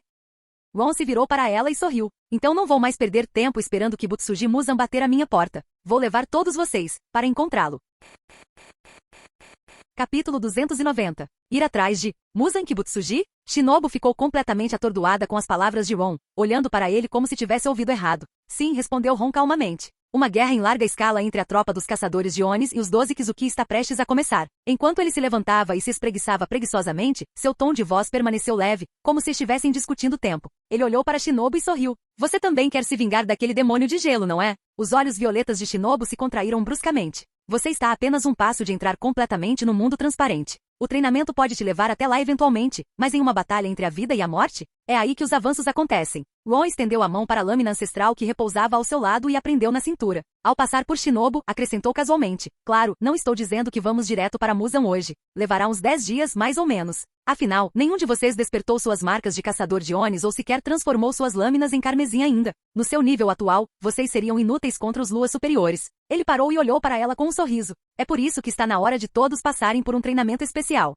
Ron se virou para ela e sorriu. Então não vou mais perder tempo esperando Kibutsuji Muzan bater a minha porta. Vou levar todos vocês, para encontrá-lo. Capítulo 290. Ir atrás de Muzan Kibutsuji? Shinobu ficou completamente atordoada com as palavras de Ron, olhando para ele como se tivesse ouvido errado. Sim, respondeu Ron calmamente. Uma guerra em larga escala entre a tropa dos caçadores de Onis e os 12 Kizuki está prestes a começar. Enquanto ele se levantava e se espreguiçava preguiçosamente, seu tom de voz permaneceu leve, como se estivessem discutindo tempo. Ele olhou para Shinobu e sorriu. Você também quer se vingar daquele demônio de gelo, não é? Os olhos violetas de Shinobu se contraíram bruscamente. Você está a apenas um passo de entrar completamente no mundo transparente. O treinamento pode te levar até lá eventualmente, mas em uma batalha entre a vida e a morte, é aí que os avanços acontecem. Ron estendeu a mão para a lâmina ancestral que repousava ao seu lado e a prendeu na cintura. Ao passar por Shinobu, acrescentou casualmente. Claro, não estou dizendo que vamos direto para Muzan hoje. Levará uns 10 dias, mais ou menos. Afinal, nenhum de vocês despertou suas marcas de caçador de Onis ou sequer transformou suas lâminas em carmesim ainda. No seu nível atual, vocês seriam inúteis contra os luas superiores. Ele parou e olhou para ela com um sorriso. É por isso que está na hora de todos passarem por um treinamento especial.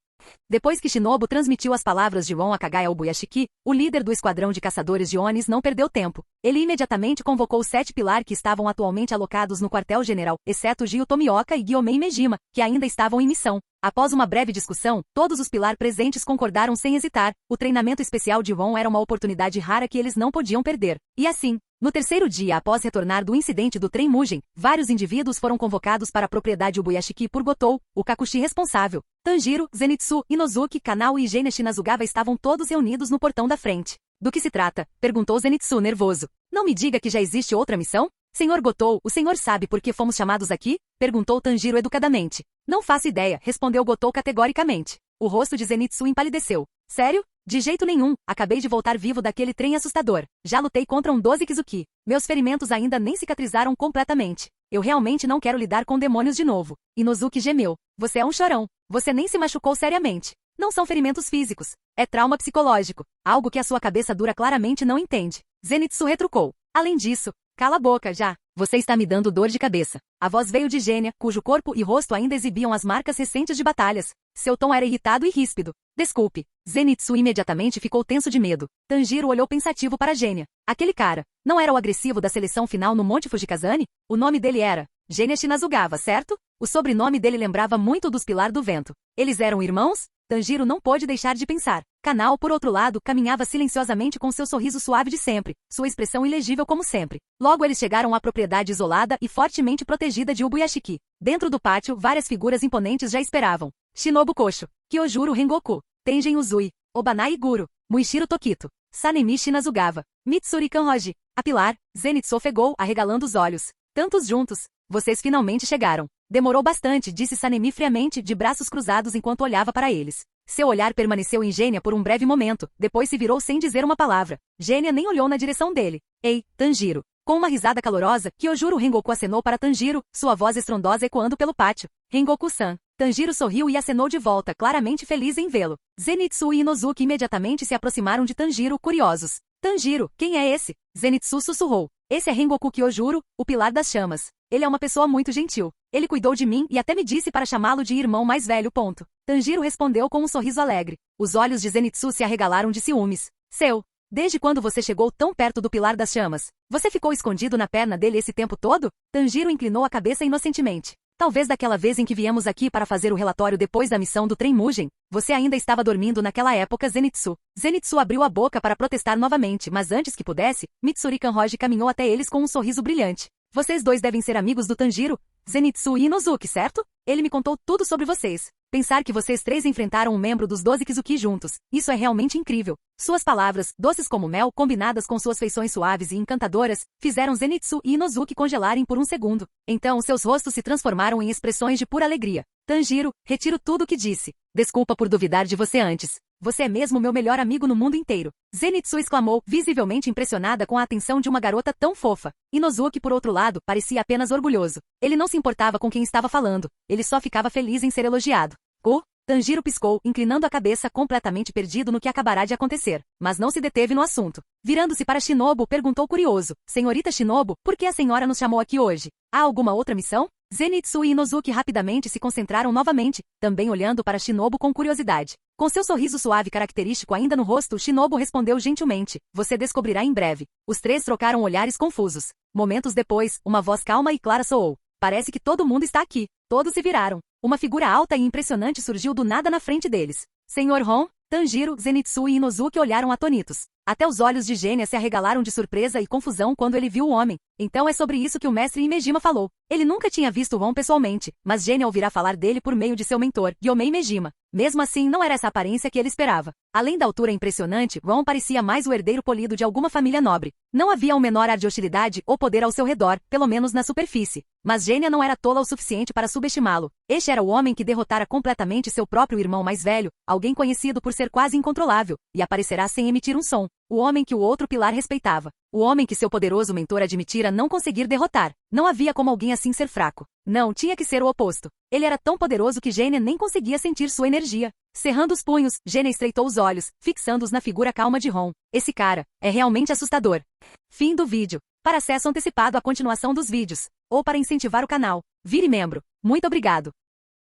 Depois que Shinobu transmitiu as palavras de Ron a Kagaya ao Ubuyashiki, o líder do esquadrão de caçadores de Onis não perdeu tempo. Ele imediatamente convocou os 7 pilar que estavam atualmente alocados no quartel-general, exceto Gyu Tomioka e Gyomei Mejima, que ainda estavam em missão. Após uma breve discussão, todos os pilar presentes concordaram sem hesitar. O treinamento especial de Ron era uma oportunidade rara que eles não podiam perder. E assim, no terceiro dia após retornar do incidente do trem Mugen, vários indivíduos foram convocados para a propriedade Ubuyashiki por Gotou, o Kakushi responsável. Tanjiro, Zenitsu, Inozuki, Kanao e Gene Shinazugawa estavam todos reunidos no portão da frente. Do que se trata? Perguntou Zenitsu nervoso. Não me diga que já existe outra missão? Senhor Gotou, o senhor sabe por que fomos chamados aqui? Perguntou Tanjiro educadamente. Não faço ideia, respondeu Gotou categoricamente. O rosto de Zenitsu empalideceu. Sério? De jeito nenhum, acabei de voltar vivo daquele trem assustador. Já lutei contra um 12 Kizuki. Meus ferimentos ainda nem cicatrizaram completamente. Eu realmente não quero lidar com demônios de novo. Inozuki gemeu. Você é um chorão. Você nem se machucou seriamente. Não são ferimentos físicos. É trauma psicológico. Algo que a sua cabeça dura claramente não entende. Zenitsu retrucou. Além disso, cala a boca já. Você está me dando dor de cabeça. A voz veio de Gênia, cujo corpo e rosto ainda exibiam as marcas recentes de batalhas. Seu tom era irritado e ríspido. Desculpe. Zenitsu imediatamente ficou tenso de medo. Tanjiro olhou pensativo para Gênia. Aquele cara, não era o agressivo da seleção final no Monte Fujikazane? O nome dele era Gênia Shinazugava, certo? O sobrenome dele lembrava muito dos Pilar do Vento. Eles eram irmãos? Tanjiro não pôde deixar de pensar. Kanao, por outro lado, caminhava silenciosamente com seu sorriso suave de sempre, sua expressão ilegível como sempre. Logo eles chegaram à propriedade isolada e fortemente protegida de Ubuyashiki. Dentro do pátio, várias figuras imponentes já esperavam. Shinobu Kosho, Kyojuro Rengoku, Tengen Uzui, Obanai Guru, Muishiro Tokito, Sanemi Shinazugava, Mitsuri Kanroji. A Pilar, Zenitsu ofegou, arregalando os olhos. Tantos juntos. Vocês finalmente chegaram. Demorou bastante, disse Sanemi friamente, de braços cruzados enquanto olhava para eles. Seu olhar permaneceu em Gênia por um breve momento, depois se virou sem dizer uma palavra. Gênia nem olhou na direção dele. Ei, Tanjiro. Com uma risada calorosa, Kyojuro Rengoku acenou para Tanjiro, sua voz estrondosa ecoando pelo pátio. Rengoku-san. Tanjiro sorriu e acenou de volta, claramente feliz em vê-lo. Zenitsu e Inozuki imediatamente se aproximaram de Tanjiro, curiosos. Tanjiro, quem é esse? Zenitsu sussurrou. Esse é Rengoku Kyojuro, o Pilar das Chamas. Ele é uma pessoa muito gentil. Ele cuidou de mim e até me disse para chamá-lo de irmão mais velho. Ponto. Tanjiro respondeu com um sorriso alegre. Os olhos de Zenitsu se arregalaram de ciúmes. Desde quando você chegou tão perto do Pilar das Chamas? Você ficou escondido na perna dele esse tempo todo? Tanjiro inclinou a cabeça inocentemente. Talvez daquela vez em que viemos aqui para fazer o relatório depois da missão do trem Mugen. Você ainda estava dormindo naquela época, Zenitsu. Zenitsu abriu a boca para protestar novamente, mas antes que pudesse, Mitsuri Kanroji caminhou até eles com um sorriso brilhante. Vocês dois devem ser amigos do Tanjiro, Zenitsu e Inozuki, certo? Ele me contou tudo sobre vocês. Pensar que vocês três enfrentaram um membro dos 12 Kizuki juntos, isso é realmente incrível. Suas palavras, doces como mel, combinadas com suas feições suaves e encantadoras, fizeram Zenitsu e Inozuki congelarem por um segundo. Então seus rostos se transformaram em expressões de pura alegria. Tanjiro, retiro tudo o que disse. Desculpa por duvidar de você antes. Você é mesmo meu melhor amigo no mundo inteiro. Zenitsu exclamou, visivelmente impressionada com a atenção de uma garota tão fofa. Inozuki, por outro lado, parecia apenas orgulhoso. Ele não se importava com quem estava falando. Ele só ficava feliz em ser elogiado. Tanjiro piscou, inclinando a cabeça completamente perdido no que acabará de acontecer, mas não se deteve no assunto. Virando-se para Shinobu, perguntou curioso. Senhorita Shinobu, por que a senhora nos chamou aqui hoje? Há alguma outra missão? Zenitsu e Inozuki rapidamente se concentraram novamente, também olhando para Shinobu com curiosidade. Com seu sorriso suave característico ainda no rosto, Shinobu respondeu gentilmente. Você descobrirá em breve. Os três trocaram olhares confusos. Momentos depois, uma voz calma e clara soou. Parece que todo mundo está aqui. Todos se viraram. Uma figura alta e impressionante surgiu do nada na frente deles. Senhor Hon, Tanjiro, Zenitsu e Inozuki olharam atônitos. Até os olhos de Gênia se arregalaram de surpresa e confusão quando ele viu o homem. Então é sobre isso que o mestre Imejima falou. Ele nunca tinha visto Hon pessoalmente, mas Gênia ouvirá falar dele por meio de seu mentor, Gyomei Imejima. Mesmo assim, não era essa aparência que ele esperava. Além da altura impressionante, Ron parecia mais o herdeiro polido de alguma família nobre. Não havia o menor ar de hostilidade ou poder ao seu redor, pelo menos na superfície. Mas Gênia não era tola o suficiente para subestimá-lo. Este era o homem que derrotara completamente seu próprio irmão mais velho, alguém conhecido por ser quase incontrolável, e aparecerá sem emitir um som. O homem que o outro pilar respeitava. O homem que seu poderoso mentor admitira não conseguir derrotar. Não havia como alguém assim ser fraco. Não, tinha que ser o oposto. Ele era tão poderoso que Gênia nem conseguia sentir sua energia. Cerrando os punhos, Gênia estreitou os olhos, fixando-os na figura calma de Ron. Esse cara é realmente assustador. Fim do vídeo. Para acesso antecipado à continuação dos vídeos, ou para incentivar o canal, vire membro. Muito obrigado.